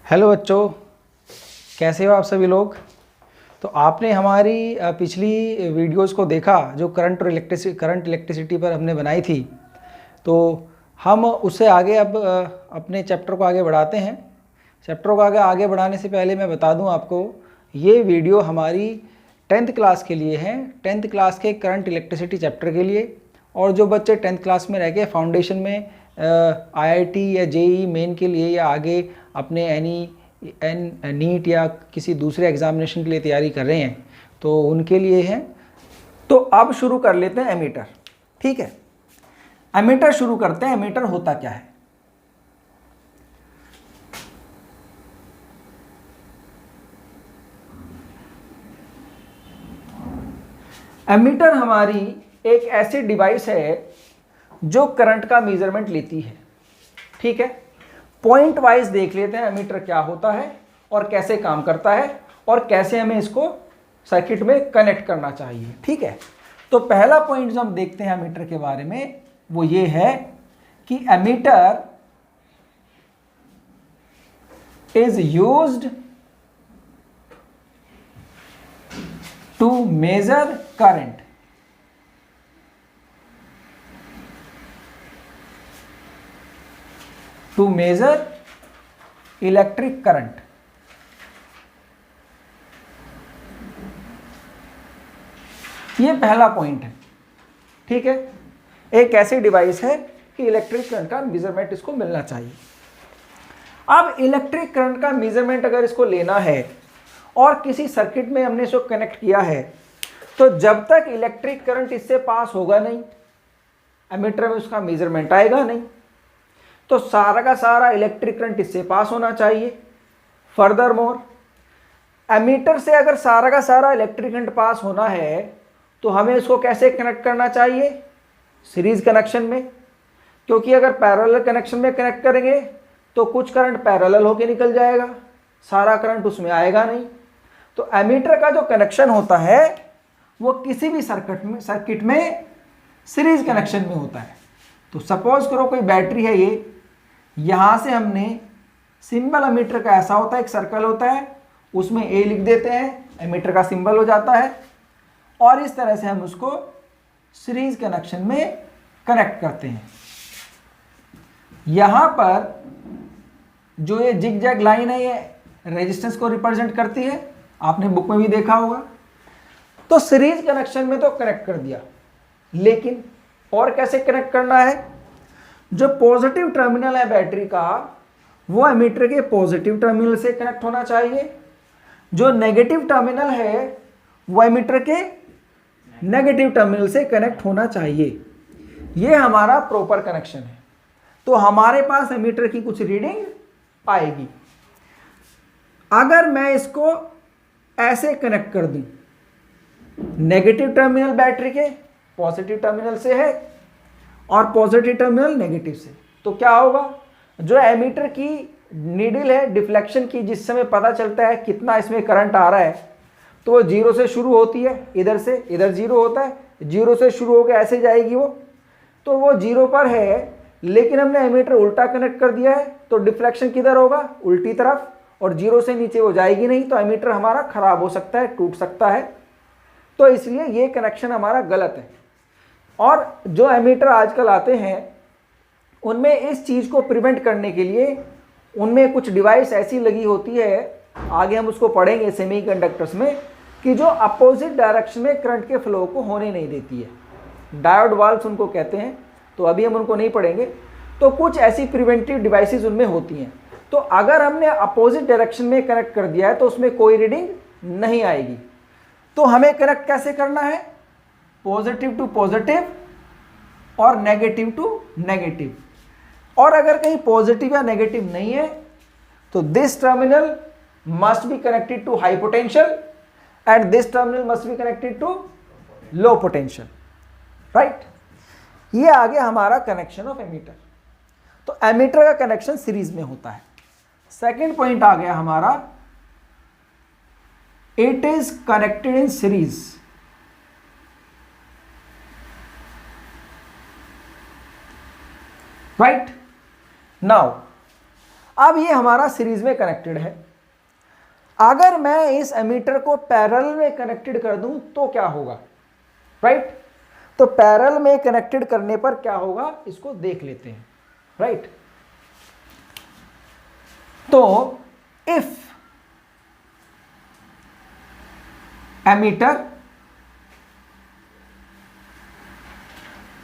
Hello बच्चों, कैसे हो आप सभी लोग। तो आपने हमारी पिछली वीडियोस को देखा जो करंट इलेक्ट्रिसिटी पर हमने बनाई थी। तो हम उससे आगे अब अपने चैप्टर को आगे बढ़ाते हैं। चैप्टर को आगे बढ़ाने से पहले मैं बता दूं आपको, ये वीडियो हमारी 10th क्लास के लिए है, 10th क्लास के करंट इलेक्ट्रिसिटी चैप्टर के लिए। और जो बच्चे 10th क्लास में रह के फाउंडेशन में IIT या JEE मेन के लिए या आगे अपने नीट या किसी दूसरे एग्जामिनेशन के लिए तैयारी कर रहे हैं, तो उनके लिए है। तो अब शुरू कर लेते हैं एमीटर। ठीक है, एमीटर शुरू करते हैं। एमीटर होता क्या है? एमीटर हमारी एक ऐसी डिवाइस है जो करंट का मेजरमेंट लेती है। ठीक है, पॉइंट वाइज देख लेते हैं एमीटर क्या होता है और कैसे काम करता है और कैसे हमें इसको सर्किट में कनेक्ट करना चाहिए। ठीक है, तो पहला पॉइंट जो हम देखते हैं एमीटर के बारे में वो ये है कि ammeter is used to measure current. To measure electric current. ये पहला पॉइंट है। ठीक है, एक ऐसी डिवाइस है कि इलेक्ट्रिक करंट का मेजरमेंट इसको मिलना चाहिए। अब इलेक्ट्रिक करंट का मेजरमेंट अगर इसको लेना है और किसी सर्किट में हमने इसको कनेक्ट किया है, तो जब तक इलेक्ट्रिक करंट इससे पास होगा नहीं, एमीटर में उसका मेजरमेंट आएगा नहीं। तो सारा का सारा इलेक्ट्रिक करंट इससे पास होना चाहिए। फर्दर मोर, एमीटर से अगर सारा का सारा इलेक्ट्रिक करंट पास होना है तो हमें इसको कैसे कनेक्ट करना चाहिए? सीरीज कनेक्शन में। क्योंकि अगर पैरेलल कनेक्शन में कनेक्ट करेंगे तो कुछ करंट पैरेलल होके निकल जाएगा, सारा करंट उसमें आएगा नहीं। तो एमीटर का जो कनेक्शन होता है वो किसी भी सर्किट में सीरीज कनेक्शन में होता है। तो सपोज करो कोई बैटरी है, ये यहां से हमने सिंबल एमीटर का ऐसा होता है, एक सर्कल होता है, उसमें ए लिख देते हैं, एमीटर का सिंबल हो जाता है। और इस तरह से हम उसको सीरीज कनेक्शन में कनेक्ट करते हैं। यहां पर जो ये जिग जैग लाइन है, ये रेजिस्टेंस को रिप्रेजेंट करती है, आपने बुक में भी देखा होगा। तो सीरीज कनेक्शन में तो कनेक्ट कर दिया, लेकिन और कैसे कनेक्ट करना है? जो पॉजिटिव टर्मिनल है बैटरी का वो एमीटर के पॉजिटिव टर्मिनल से कनेक्ट होना चाहिए। जो नेगेटिव टर्मिनल है वो एमीटर के नेगेटिव टर्मिनल से कनेक्ट होना चाहिए। ये हमारा प्रॉपर कनेक्शन है। तो हमारे पास एमीटर की कुछ रीडिंग आएगी। अगर मैं इसको ऐसे कनेक्ट कर दूं, नेगेटिव टर्मिनल बैटरी के पॉजिटिव टर्मिनल से है और पॉजिटिव टर्मिनल नेगेटिव से, तो क्या होगा? जो एमीटर की नीडल है डिफ्लेक्शन की, जिस समय पता चलता है कितना इसमें करंट आ रहा है, तो वो जीरो से शुरू होती है, इधर से इधर जीरो होता है, जीरो से शुरू होकर ऐसे जाएगी वो, तो वो जीरो पर है। लेकिन हमने एमीटर उल्टा कनेक्ट कर दिया है, तो डिफ्लेक्शन किधर होगा? उल्टी तरफ, और जीरो से नीचे वो जाएगी नहीं, तो एमीटर हमारा खराब हो सकता है, टूट सकता है। तो इसलिए ये कनेक्शन हमारा गलत है। और जो एमीटर आजकल आते हैं उनमें इस चीज़ को प्रिवेंट करने के लिए उनमें कुछ डिवाइस ऐसी लगी होती है, आगे हम उसको पढ़ेंगे सेमीकंडक्टर्स में, कि जो अपोजिट डायरेक्शन में करंट के फ्लो को होने नहीं देती है। डायोड वाल्व्स उनको कहते हैं, तो अभी हम उनको नहीं पढ़ेंगे। तो कुछ ऐसी प्रिवेंटिव डिवाइसेस उनमें होती हैं। तो अगर हमने अपोजिट डायरेक्शन में कनेक्ट कर दिया है तो उसमें कोई रीडिंग नहीं आएगी। तो हमें कनेक्ट कैसे करना है? पॉजिटिव टू पॉजिटिव और नेगेटिव टू नेगेटिव। और अगर कहीं पॉजिटिव या नेगेटिव नहीं है तो this terminal must be connected to high potential and this terminal must be connected to low potential. Right, ये आ गया हमारा कनेक्शन ऑफ एमीटर। तो एमीटर का कनेक्शन सीरीज में होता है। सेकेंड पॉइंट आ गया हमारा, it is connected in series. Right, now अब ये हमारा सीरीज में कनेक्टेड है। अगर मैं इस एमीटर को पैरेलल में कनेक्टेड कर दूं तो क्या होगा, राइट? तो पैरेलल में कनेक्टेड करने पर क्या होगा इसको देख लेते हैं, राइट? तो if ammeter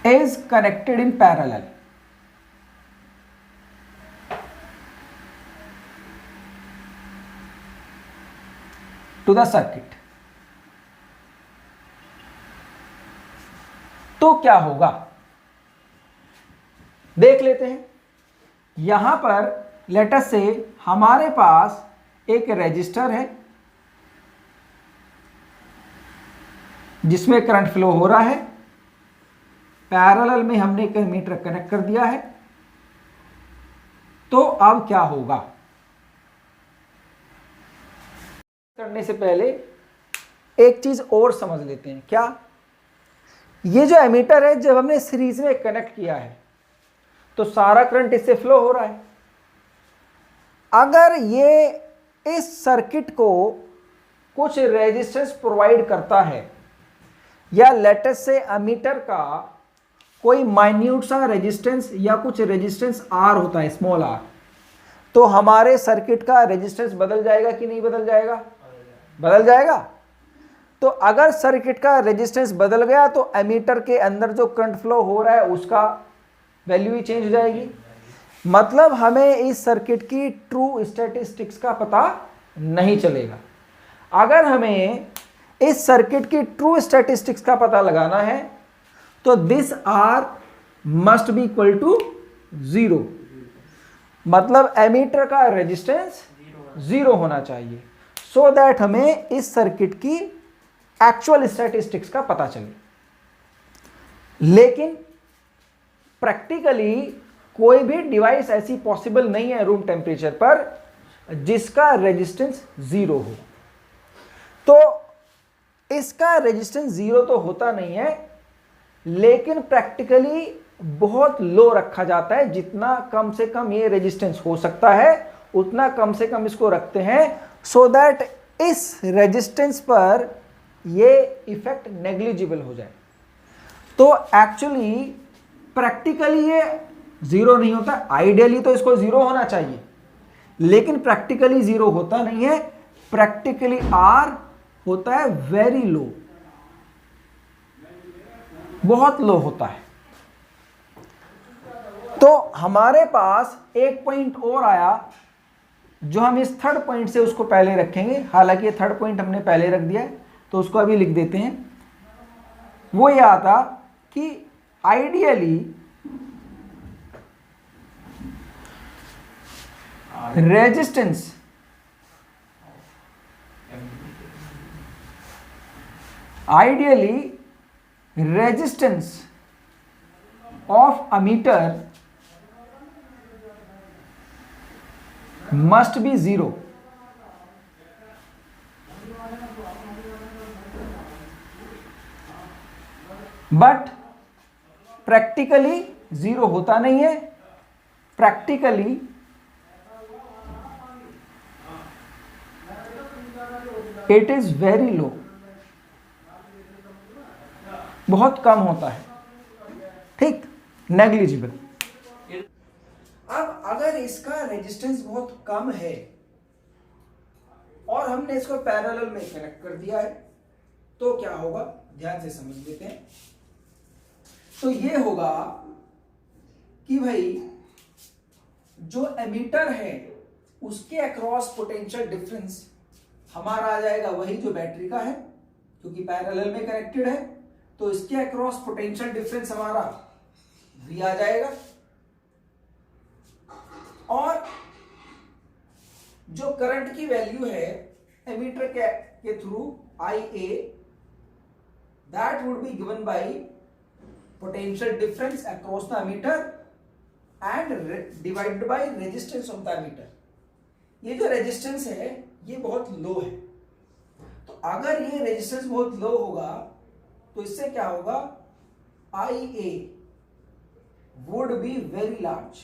is connected in parallel to the circuit, तो क्या होगा देख लेते हैं। यहां पर लेट अस से हमारे पास एक रेजिस्टर है जिसमें करंट फ्लो हो रहा है, पैरेलल में हमने एक एमीटर कनेक्ट कर दिया है। तो अब क्या होगा, करने से पहले एक चीज और समझ लेते हैं। क्या, ये जो एमीटर है जब हमने सीरीज में कनेक्ट किया है तो सारा करंट इससे फ्लो हो रहा है। अगर ये इस सर्किट को कुछ रेजिस्टेंस प्रोवाइड करता है, या लेटेस्ट से एमीटर का कोई माइन्यूट सा रेजिस्टेंस या कुछ रेजिस्टेंस आर होता है, स्मॉल आर, तो हमारे सर्किट का रेजिस्टेंस बदल जाएगा कि नहीं बदल जाएगा? बदल जाएगा। तो अगर सर्किट का रेजिस्टेंस बदल गया तो एमीटर के अंदर जो करंट फ्लो हो रहा है उसका वैल्यू ही चेंज हो जाएगी। मतलब हमें इस सर्किट की ट्रू स्टैटिस्टिक्स का पता नहीं चलेगा। अगर हमें इस सर्किट की ट्रू स्टैटिस्टिक्स का पता लगाना है तो this R must be equal to 0, मतलब एमीटर का रेजिस्टेंस 0 होना चाहिए, सो दैट हमें इस सर्किट की एक्चुअल स्टैटिस्टिक्स का पता चले। लेकिन प्रैक्टिकली कोई भी डिवाइस ऐसी पॉसिबल नहीं है रूम टेम्परेचर पर जिसका रेजिस्टेंस 0 हो। तो इसका रेजिस्टेंस 0 तो होता नहीं है, लेकिन प्रैक्टिकली बहुत लो रखा जाता है। जितना कम से कम ये रेजिस्टेंस हो सकता है उतना कम से कम इसको रखते हैं, सो दैट इस रेजिस्टेंस पर ये इफेक्ट नेग्लिजिबल हो जाए। तो एक्चुअली प्रैक्टिकली ये 0 नहीं होता। आइडियली तो इसको 0 होना चाहिए, लेकिन प्रैक्टिकली 0 होता नहीं है। प्रैक्टिकली आर होता है वेरी लो, बहुत लो होता है। तो हमारे पास एक पॉइंट और आया जो हम इस थर्ड पॉइंट से उसको पहले रखेंगे। हालांकि ये थर्ड पॉइंट हमने पहले रख दिया है तो उसको अभी लिख देते हैं। वो ये आता कि ideally resistance of ammeter must be 0, but practically 0 होता नहीं है। Practically it is very low, बहुत कम होता है, ठीक, नेग्लिजिबल। अब अगर इसका रेजिस्टेंस बहुत कम है और हमने इसको पैरेलल में कनेक्ट कर दिया है तो क्या होगा, ध्यान से समझ लेते हैं। तो ये होगा कि भाई जो एमीटर है उसके अक्रॉस पोटेंशियल डिफरेंस हमारा आ जाएगा वही जो बैटरी का है, क्योंकि पैरेलल में कनेक्टेड है। तो इसके अक्रॉस पोटेंशियल डिफरेंस हमारा V आ जाएगा, और जो करंट की वैल्यू है एमीटर के through IA, that would be given by potential difference across the ammeter and divided by resistance of the ammeter. ये जो रेजिस्टेंस है ये बहुत लो है, तो अगर ये रेजिस्टेंस बहुत लो होगा तो इससे क्या होगा, IA would be very large।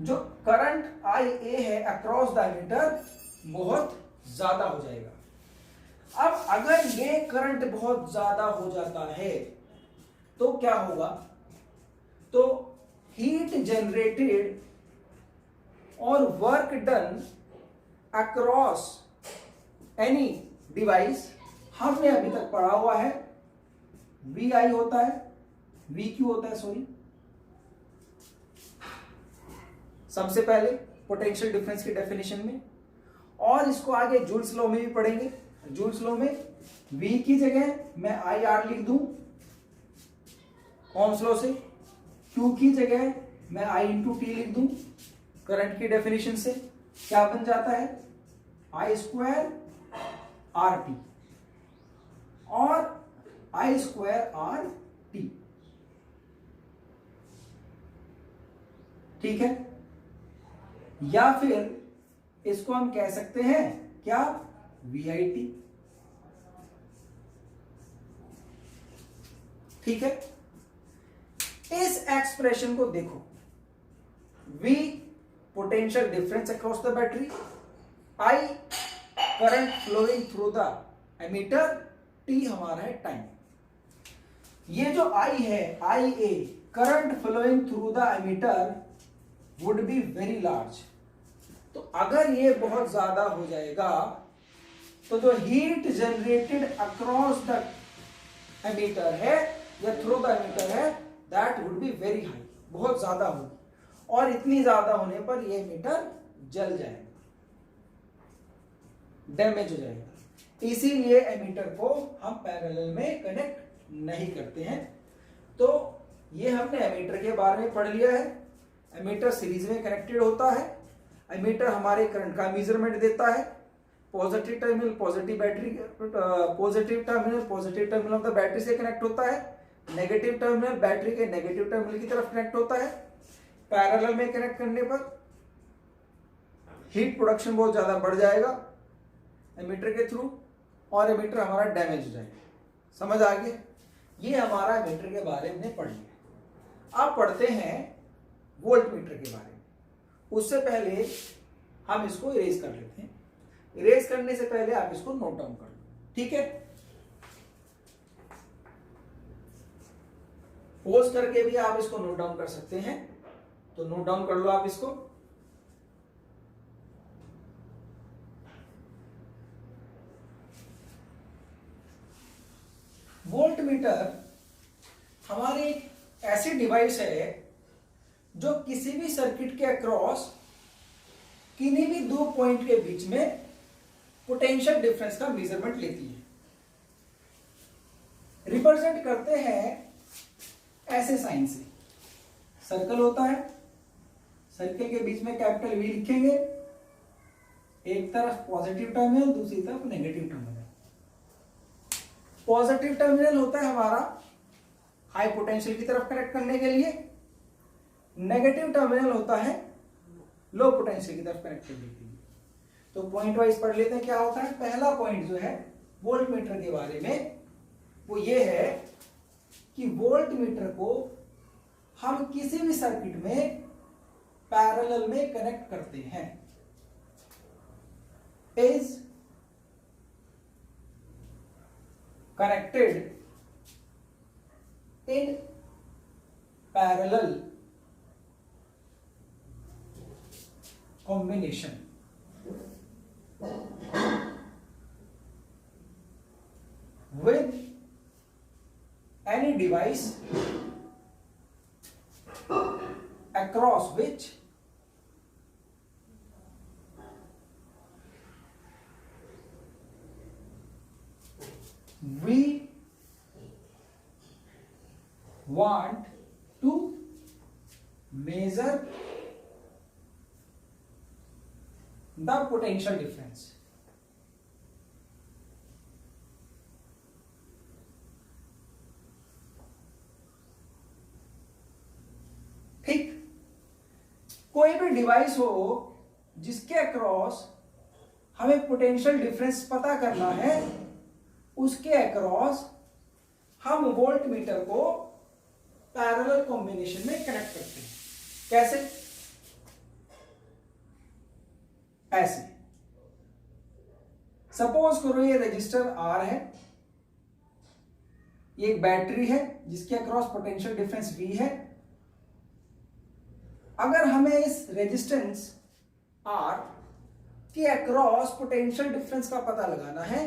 जो करंट आई ए है अक्रॉस द एमीटर बहुत ज्यादा हो जाएगा। अब अगर ये करंट बहुत ज्यादा हो जाता है तो क्या होगा, तो हीट जनरेटेड और work done across any device, हमने अभी तक पढ़ा हुआ है वी आई होता है, वी क्यू होता है सॉरी, सबसे पहले पोटेंशियल डिफरेंस की डेफिनेशन में, और इसको आगे जूल्स लॉ में भी पढ़ेंगे। जूल्स लॉ में वी की जगह मैं आई आर लिख दूं ओम्स लॉ से, क्यू की जगह मैं आई इंटू टी लिख दूं करंट की डेफिनेशन से, क्या बन जाता है आई स्क्वायर आर टी और आई स्क्वायर आर टी। ठीक है, या फिर इसको हम कह सकते हैं क्या वी आई टी। ठीक है, इस एक्सप्रेशन को देखो, V potential difference across the battery, I current flowing through the ammeter, T हमारा है टाइम। ये जो I है I a current flowing through the ammeter would be very large. तो अगर ये बहुत ज्यादा हो जाएगा तो जो heat generated across the ammeter है या थ्रू द एमीटर है that would be very high, बहुत ज्यादा होगी, और इतनी ज्यादा होने पर ये एमीटर जल जाएगा, डैमेज हो जाएगा। इसीलिए एमीटर को हम पैरेलल में कनेक्ट नहीं करते हैं। तो ये हमने एमीटर के बारे में पढ़ लिया है। एमीटर सीरीज में कनेक्टेड होता है। एमीटर हमारे करंट का मेजरमेंट देता है। Positive terminal positive battery, positive terminal of the battery से कनेक्ट होता है, नेगेटिव टर्मिनल बैटरी के नेगेटिव टर्मिनल की तरफ कनेक्ट होता है। पैरेलल में कनेक्ट करने पर हीट प्रोडक्शन बहुत ज्यादा बढ़ जाएगा एमीटर के थ्रू, और एमीटर हमारा डैमेज हो जाएगा। समझ आ गया? ये हमारा एमीटर के बारे में पढ़ लिया। अब पढ़ते हैं वोल्ट मीटर के बारे में। उससे पहले हम इसको इरेज कर लेते हैं। इरेज करने से पहले आप इसको नोट डाउन कर लो, ठीक है? पोज करके भी आप इसको नोट डाउन कर सकते हैं, तो नोट डाउन कर लो आप इसको। वोल्ट मीटर हमारी एक ऐसी डिवाइस है जो किसी भी सर्किट के अक्रॉस किन्हीं भी दो पॉइंट के बीच में पोटेंशियल डिफरेंस का मेजरमेंट लेती है। रिप्रेजेंट करते हैं ऐसे साइन से। सर्कल होता है, सर्कल के बीच में कैपिटल वी लिखेंगे, एक तरफ पॉजिटिव टर्मिनल, दूसरी तरफ नेगेटिव टर्मिनल। पॉजिटिव टर्मिनल होता है हमारा हाई पोटेंशियल की तरफ कनेक्ट करने के लिए, नेगेटिव टर्मिनल होता है लो पोटेंशियल की तरफ कनेक्ट करने के लिए। तो पॉइंट वाइज पढ़ लेते हैं क्या होता है। पहला पॉइंट जो है वोल्ट मीटर के बारे में वो ये है कि वोल्ट मीटर को हम किसी भी सर्किट में पैरेलल में कनेक्ट करते हैं। Is connected in parallel combination with any device across which we want to measure the potential difference। ठीक, कोई भी डिवाइस हो जिसके अक्रॉस हमें पोटेंशियल डिफरेंस पता करना है, उसके अक्रॉस हम वोल्ट मीटर को पैरेलल कॉम्बिनेशन में कनेक्ट करते हैं। कैसे? ऐसे सपोज करो ये रजिस्टर आर है, ये एक बैटरी है जिसके अक्रॉस पोटेंशियल डिफरेंस V है। अगर हमें इस रेजिस्टेंस R के अक्रॉस पोटेंशियल डिफरेंस का पता लगाना है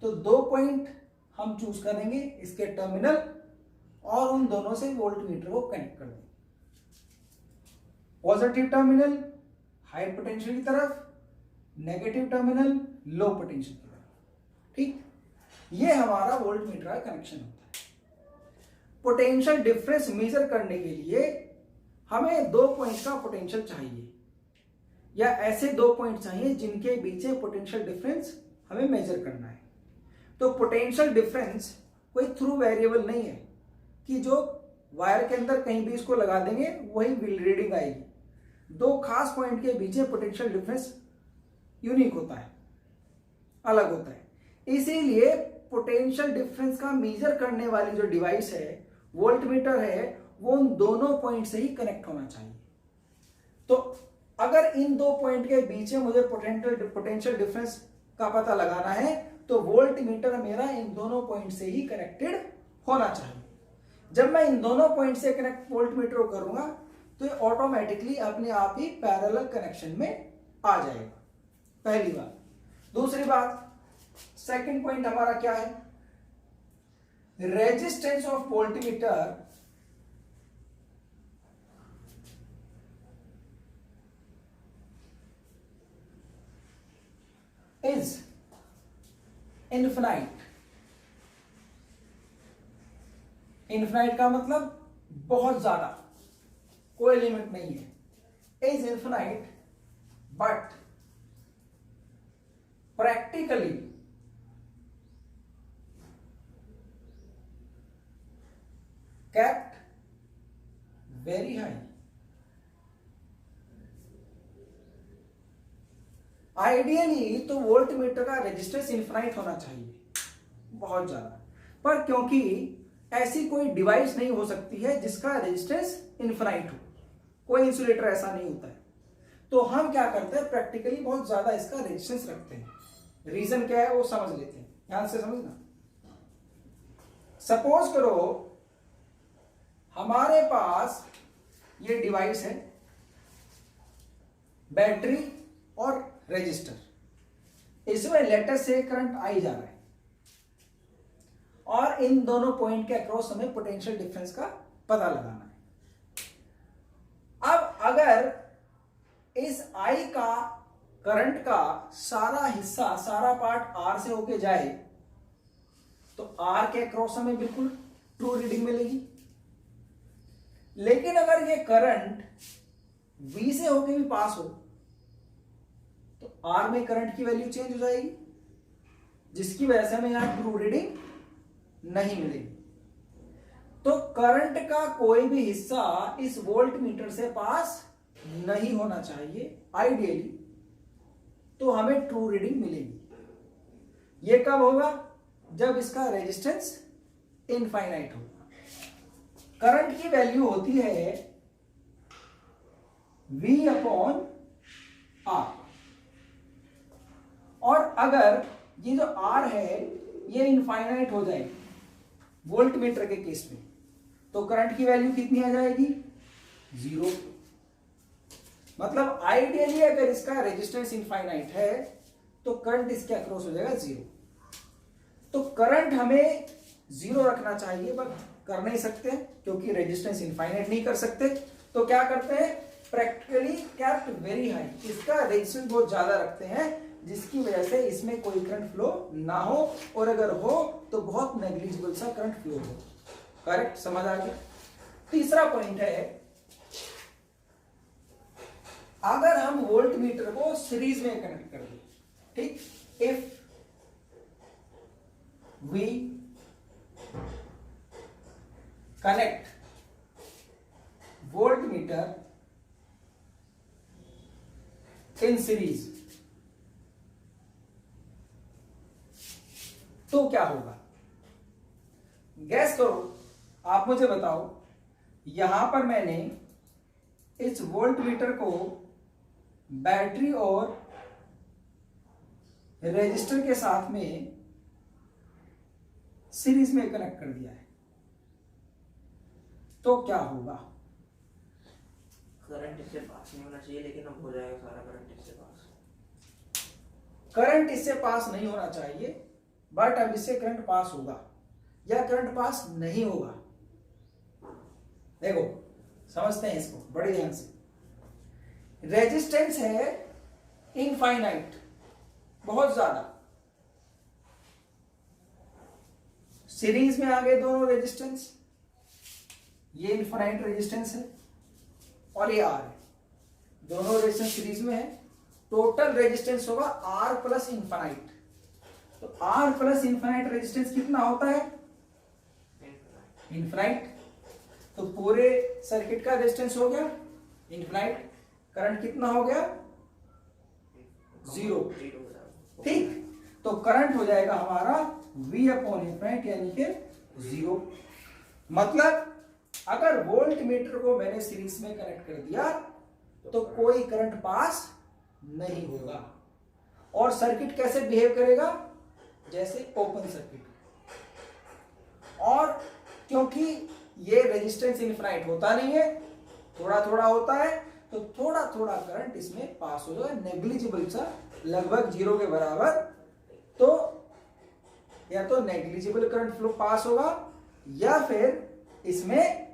तो 2 पॉइंट हम चूज करेंगे इसके टर्मिनल और उन दोनों से वोल्टमीटर को कनेक्ट कर देंगे। पॉजिटिव टर्मिनल हाई पोटेंशियल की तरफ, नेगेटिव टर्मिनल लो पोटेंशियल की तरफ। ठीक, ये हमारा वोल्टमीटर का कनेक्शन होता है। पोटेंशियल डिफरेंस मेजर करने के लिए हमें 2 पॉइंट का पोटेंशियल चाहिए या ऐसे 2 पॉइंट चाहिए जिनके बीच पोटेंशियल डिफरेंस हमें मेजर करना है। तो पोटेंशियल डिफरेंस कोई थ्रू वेरिएबल नहीं है कि जो वायर के अंदर कहीं भी इसको लगा देंगे वही रीडिंग आएगी। 2 खास पॉइंट के बीच पोटेंशियल डिफरेंस यूनिक होता है, अलग होता है। इसीलिए पोटेंशियल डिफरेंस का मेजर करने वाली जो डिवाइस है, वोल्टमीटर है, वो उन दोनों पॉइंट से ही कनेक्ट होना चाहिए। तो अगर इन 2 पॉइंट के बीच में मुझे पोटेंशियल डिफरेंस का पता लगाना है तो वोल्टमीटर मेरा इन दोनों पॉइंट से ही कनेक्टेड होना चाहिए। जब मैं इन दोनों पॉइंट से कनेक्ट वोल्टमीटर को करूंगा तो ये ऑटोमेटिकली अपने आप ही पैरेलल कनेक्शन में आ जाएगा, पहली बात। दूसरी बात, सेकंड पॉइंट हमारा क्या है, resistance of voltmeter is infinite. Infinite का मतलब बहुत ज्यादा, कोई लिमिट नहीं है। Is infinite but practically kept very high। Ideally तो वोल्टमीटर का रेजिस्टेंस इनफिनाइट होना चाहिए, बहुत ज्यादा, पर क्योंकि ऐसी कोई डिवाइस नहीं हो सकती है जिसका रेजिस्टेंस इनफिनाइट हो, कोई इंसुलेटर ऐसा नहीं होता है, तो हम क्या करते हैं, प्रैक्टिकली बहुत ज्यादा इसका रेजिस्टेंस रखते हैं। रीजन क्या है वो समझ लेते हैं, ध्यान से समझना। सपोज करो हमारे पास ये डिवाइस है, बैटरी और रजिस्टर, इसमें लेटर से करंट आई जा रहा है और इन दोनों पॉइंट के अक्रॉस हमें पोटेंशियल डिफरेंस का पता लगाना है। अब अगर इस आई का करंट का सारा हिस्सा, सारा पार्ट आर से होके जाए तो आर के अक्रॉस हमें बिल्कुल ट्रू रीडिंग मिलेगी। लेकिन अगर ये करंट V से होके भी पास हो तो R में करंट की वैल्यू चेंज हो जाएगी, जिसकी वजह से हमें यहां ट्रू रीडिंग नहीं मिलेगी। तो करंट का कोई भी हिस्सा इस वोल्टमीटर से पास नहीं होना चाहिए आइडियली, तो हमें ट्रू रीडिंग मिलेगी। यह कब होगा, जब इसका रेजिस्टेंस इनफाइनाइट होगा। करंट की वैल्यू होती है V अपॉन R, और अगर ये जो R है ये इनफाइनाइट हो जाए वोल्टमीटर के केस में, तो करंट की वैल्यू कितनी आ जाएगी, 0। मतलब आइडियली अगर इसका रेजिस्टेंस इनफाइनाइट है तो करंट इसके अक्रॉस हो जाएगा 0। तो करंट हमें 0 रखना चाहिए, बट कर नहीं सकते क्योंकि रेजिस्टेंस इनफाइनाइट नहीं कर सकते। तो क्या करते हैं, प्रैक्टिकली केप्ट वेरी हाई, इसका रेजिस्टेंस बहुत ज्यादा रखते हैं जिसकी वजह से इसमें कोई करंट फ्लो ना हो, और अगर हो तो बहुत नेग्लिजिबल सा करंट फ्लो हो। करेक्ट, समझ आ गया। तीसरा पॉइंट है, अगर हम वोल्टमीटर को सीरीज में कनेक्ट कर दें, ठीक, if we connect voltmeter in series, तो क्या होगा, गैस करो, आप मुझे बताओ। यहां पर मैंने इस वोल्टमीटर को बैटरी और रेजिस्टर के साथ में सीरीज में कनेक्ट कर दिया है, तो क्या होगा? करंट इससे पास नहीं होना चाहिए, लेकिन अब हो जाएगा सारा करंट इससे पास। करंट इससे पास नहीं होना चाहिए, बट अब इससे करंट पास होगा या करंट पास नहीं होगा। देखो समझते हैं इसको बड़े ध्यान से। रेजिस्टेंस है इनफाइनाइट, बहुत ज्यादा। सीरीज में आ गए दोनों रेजिस्टेंस, ये इनफाइनाइट रेजिस्टेंस है और ये आर है, दोनों रेजिस्टेंस सीरीज में है। टोटल रेजिस्टेंस होगा आर प्लस इनफाइनाइट। तो आर प्लस इनफाइनाइट रेजिस्टेंस कितना होता है? इनफाइनाइट। तो पूरे सर्किट का रेजिस्टेंस हो गया इनफाइनाइट। करंट कितना हो गया? 0। ठीक, तो करंट हो जाएगा हमारा V अपॉन इनफाइनाइट, यानी कि 0। मतलब अगर वोल्ट मीटर को मैंने सीरीज में कनेक्ट कर दिया तो कोई करंट पास नहीं होगा, और सर्किट कैसे बिहेव करेगा? जैसे ओपन सर्किट। और क्योंकि ये रेजिस्टेंस इनफाइनाइट होता नहीं है, थोड़ा थोड़ा होता है, तो थोड़ा थोड़ा करंट इसमें पास हो जाएगा, नेग्लिजिबल सा, लगभग 0 के बराबर। तो या तो नेग्लिजिबल करंट फ्लो पास होगा या फिर इसमें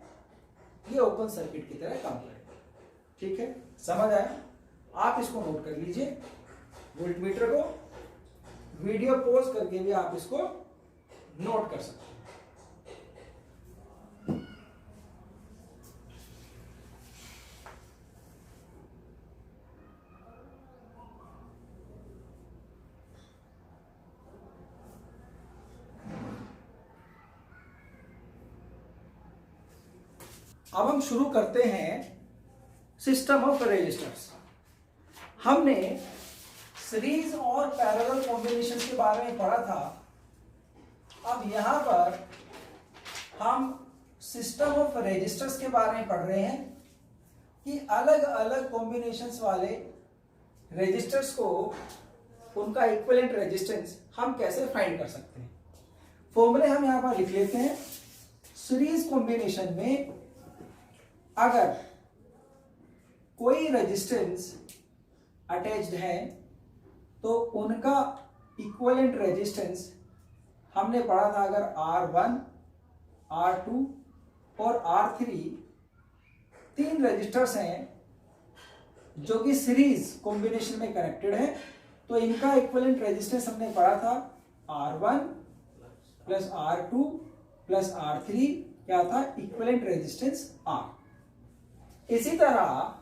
ये ओपन सर्किट की तरह काम करेगा। ठीक है, समझ आया? आप इसको नोट कर लीजिए, वोल्ट मीटर को। वीडियो पॉज करके भी आप इसको नोट कर सकते हैं। अब हम शुरू करते हैं सिस्टम ऑफ रेजिस्टर्स। हमने सीरीज और पैरेलल कॉम्बिनेशन के बारे में पढ़ा था। अब यहां पर हम सिस्टम ऑफ रेजिस्टर्स के बारे में पढ़ रहे हैं कि अलग अलग कॉम्बिनेशंस वाले रेजिस्टर्स को, उनका इक्विवेलेंट रेजिस्टेंस हम कैसे फाइंड कर सकते हैं। फॉर्मूले हम यहां पर लिख लेते हैं। सीरीज कॉम्बिनेशन में अगर कोई रेजिस्टेंस अटैच्ड है तो उनका इक्विवेलेंट रेजिस्टेंस हमने पढ़ा था। अगर R1, R2 और R3 तीन रेजिस्टर्स हैं जो कि सीरीज कॉम्बिनेशन में कनेक्टेड है, तो इनका इक्विवेलेंट रेजिस्टेंस हमने पढ़ा था R1 plus R2 plus R3 क्या था? Equivalent resistance R। इसी तरह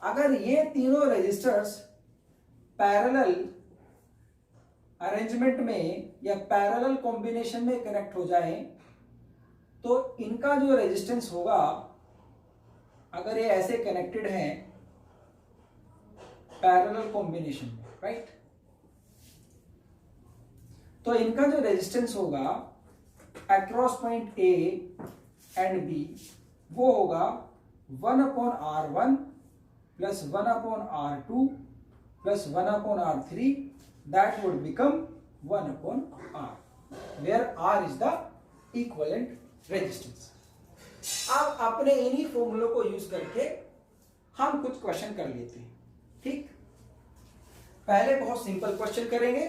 अगर ये तीनों रेजिस्टर्स पैरेलल अरेंजमेंट में या पैरेलल कॉम्बिनेशन में कनेक्ट हो जाएं, तो इनका जो रेजिस्टेंस होगा, अगर ये ऐसे कनेक्टेड हैं पैरेलल कॉम्बिनेशन में, राइट, तो इनका जो रेजिस्टेंस होगा across point A and B, वो होगा 1/R1 plus 1/R2 plus 1/R3, that would become 1/R, where R is the equivalent resistance. अब अपने इन्हीं फॉर्मूलों को यूज करके हम कुछ क्वेश्चन कर लेते हैं। ठीक, पहले बहुत सिंपल क्वेश्चन करेंगे,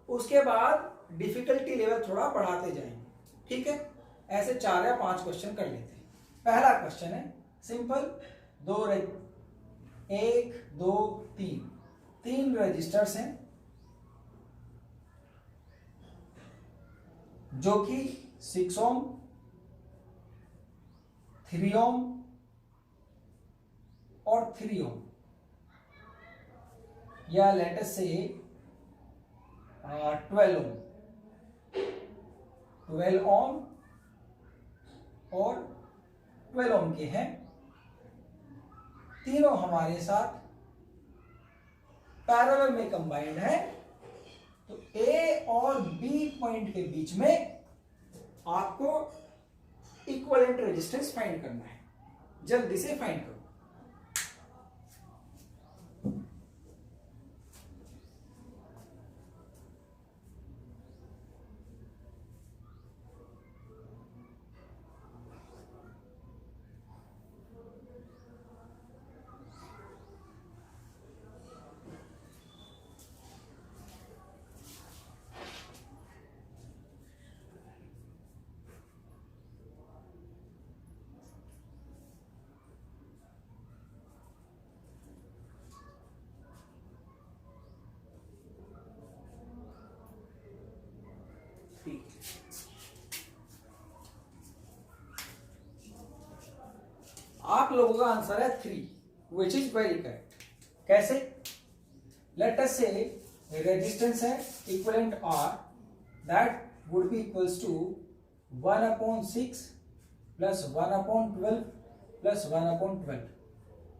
उसके बाद डिफिकल्टी लेवल थोड़ा बढ़ाते जाएंगे। ठीक है, ऐसे 4 या 5 क्वेश्चन कर लेते हैं। पहला क्वेश्चन है सिंपल, 1 2 3 रजिस्टर्स हैं जो कि 6 ओम, 3 ओम और 3 ओम, या लेट अस से 12 ओम, 12 ओम और 12 ओम के हैं। तीनों हमारे साथ पैरेलल में कंबाइंड है। तो ए और बी पॉइंट के बीच में आपको इक्विवेलेंट रेजिस्टेंस फाइंड करना है। जल्दी से फाइंड करो। आप लोगों का आंसर है 3, विच इज वेरी करेक्ट। कैसे? लेट अस से रेजिस्टेंस है equivalent R, that would be equals to 1/6 plus 1/12 plus 1/12,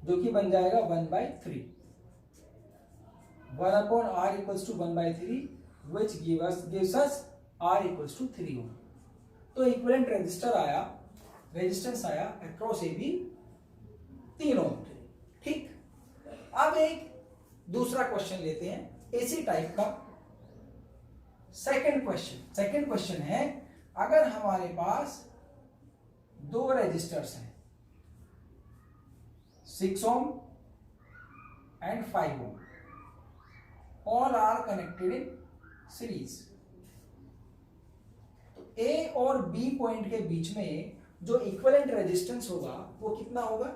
जो कि बन जाएगा 1/3। 1/r equals to 1/3, which gives us r equals to 3 ohm। तो इक्विवेलेंट रेजिस्टेंस आया अक्रॉस ए बी 3 ओम। ठीक, अब एक दूसरा क्वेश्चन लेते हैं इसी टाइप का। सेकंड क्वेश्चन है, अगर हमारे पास दो रेजिस्टर्स हैं 6 ohm and 5 ohm, all are connected in series, तो ए और बी पॉइंट के बीच में जो इक्विवेलेंट रेजिस्टेंस होगा वो कितना होगा?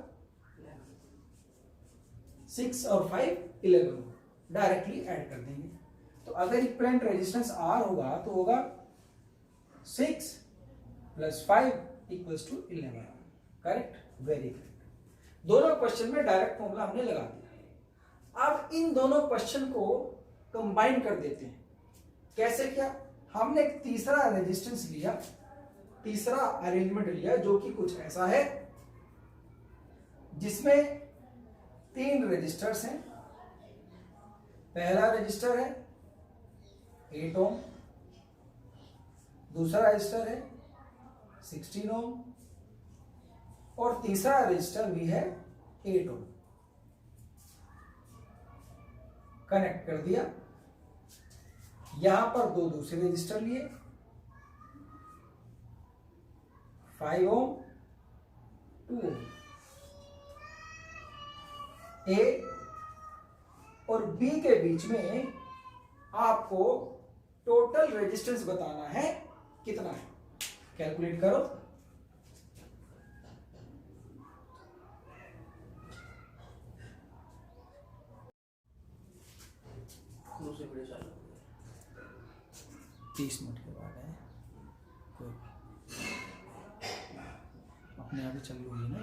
6 और 5 11, डायरेक्टली ऐड कर देंगे। तो अगर इक्विवेलेंट रेजिस्टेंस R होगा तो होगा 6 plus 5 equals to 11। Correct, very correct. दोनों क्वेश्चन में डायरेक्ट फॉर्मूला हमने लगा दिया। अब इन दोनों क्वेश्चन को कंबाइन कर देते हैं। कैसे किया? हमने एक तीसरा रेजिस्टेंस लिया, तीसरा अरेंजमेंट लिया, जो कि कुछ ऐसा है जिसमें 3 रजिस्टर्स हैं। पहला रजिस्टर है 8 ओम, दूसरा रजिस्टर है 16 ओम और तीसरा रजिस्टर भी है 8 ओम। कनेक्ट कर दिया। यहां पर दो दूसरे रजिस्टर लिए 5 ओम 2 ओम। ए और बी के बीच में आपको टोटल रेजिस्टेंस बताना है कितना है। कैलकुलेट करो। दूसरी वीडियो चालू 30 मिनट के बाद है, कोई अपने आप ही चालू हुई ना।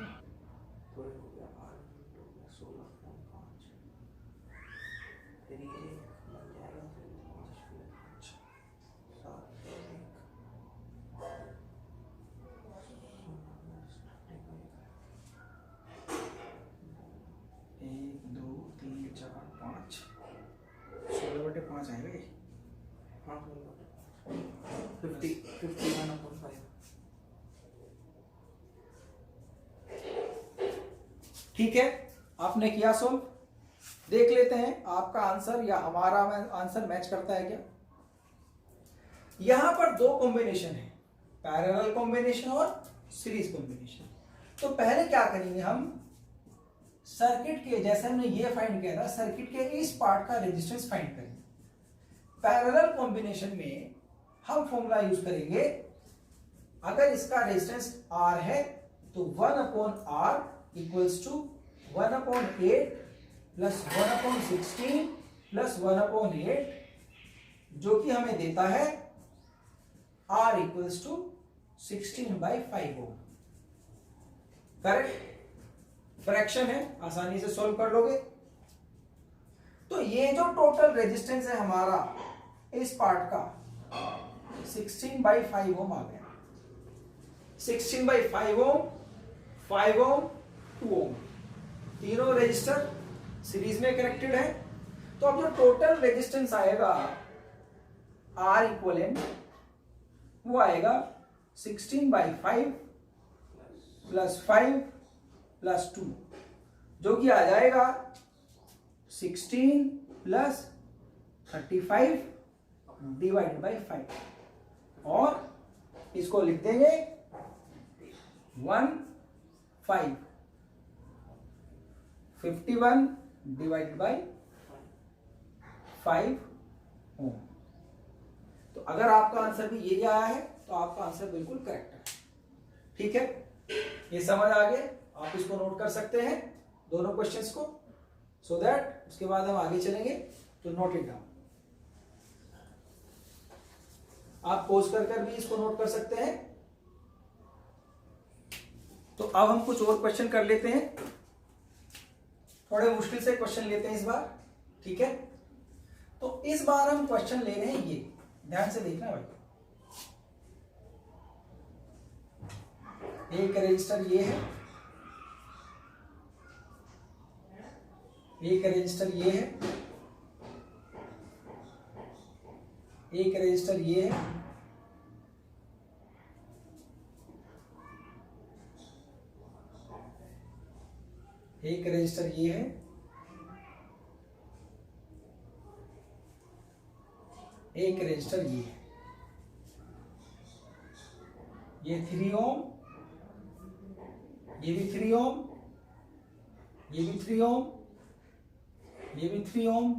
तो हो गया 16.5, फिर ये बन जाएगा 1 2 3 4 5 16/5 आएगा ये। हाँ 51/5। ठीक है, आपने किया सोल्व। देख लेते हैं आपका आंसर या हमारा आंसर मैच करता है क्या। यहां पर दो कॉम्बिनेशन है, पैरेलल कॉम्बिनेशन और सीरीज कॉम्बिनेशन। तो पहले क्या करेंगे हम, सर्किट के, जैसे हमने ये फाइंड किया था, सर्किट के इस पार्ट का रेजिस्टेंस फाइंड करेंगे। पैरेलल कॉम्बिनेशन में हम फॉर्मूला यूज करेंगे, अगर इसका रेजिस्टेंस R है तो 1/R equals to 1/8 plus 1/16 plus 1/8, जो कि हमें देता है R equals to 16/5 ohm. Correct, fraction है, आसानी से सॉल्व कर लोगे। तो ये जो टोटल रेजिस्टेंस है हमारा इस पार्ट का 16/5 ओम आ गया। 16/5 ओम, 5 ओम, 2 ओम, तीनों रेजिस्टर सीरीज में कनेक्टेड है। तो अब जो टोटल रेजिस्टेंस आएगा R इक्वलेंट, वो आएगा 16/5 प्लस 5 प्लस 2, जो कि आ जाएगा 16 प्लस 35 डिवाइडेड बाई 5, और इसको लिख देंगे 51 डिवाइडेड बाई 5 ओम। तो अगर आपका आंसर भी यही आया है तो आपका आंसर बिल्कुल करेक्ट है। ठीक है, ये समझ आ गए। आप इसको नोट कर सकते हैं दोनों क्वेश्चंस को, सो दैट उसके बाद हम आगे चलेंगे। तो नोट इट डाउन। आप पोज कर भी इसको नोट कर सकते हैं। तो अब हम कुछ और क्वेश्चन कर लेते हैं, थोड़े मुश्किल से क्वेश्चन लेते हैं इस बार, ठीक है। तो इस बार हम क्वेश्चन ले रहे हैं, ये ध्यान से देखना भाई। एक रजिस्टर ये है, एक रजिस्टर ये है, एक रजिस्टर ये है, एक रजिस्टर ये है, एक रजिस्टर ये है। ये 3 ओम, ये भी 3 ओम, ये भी 3 ओम, ये भी 3 ओम,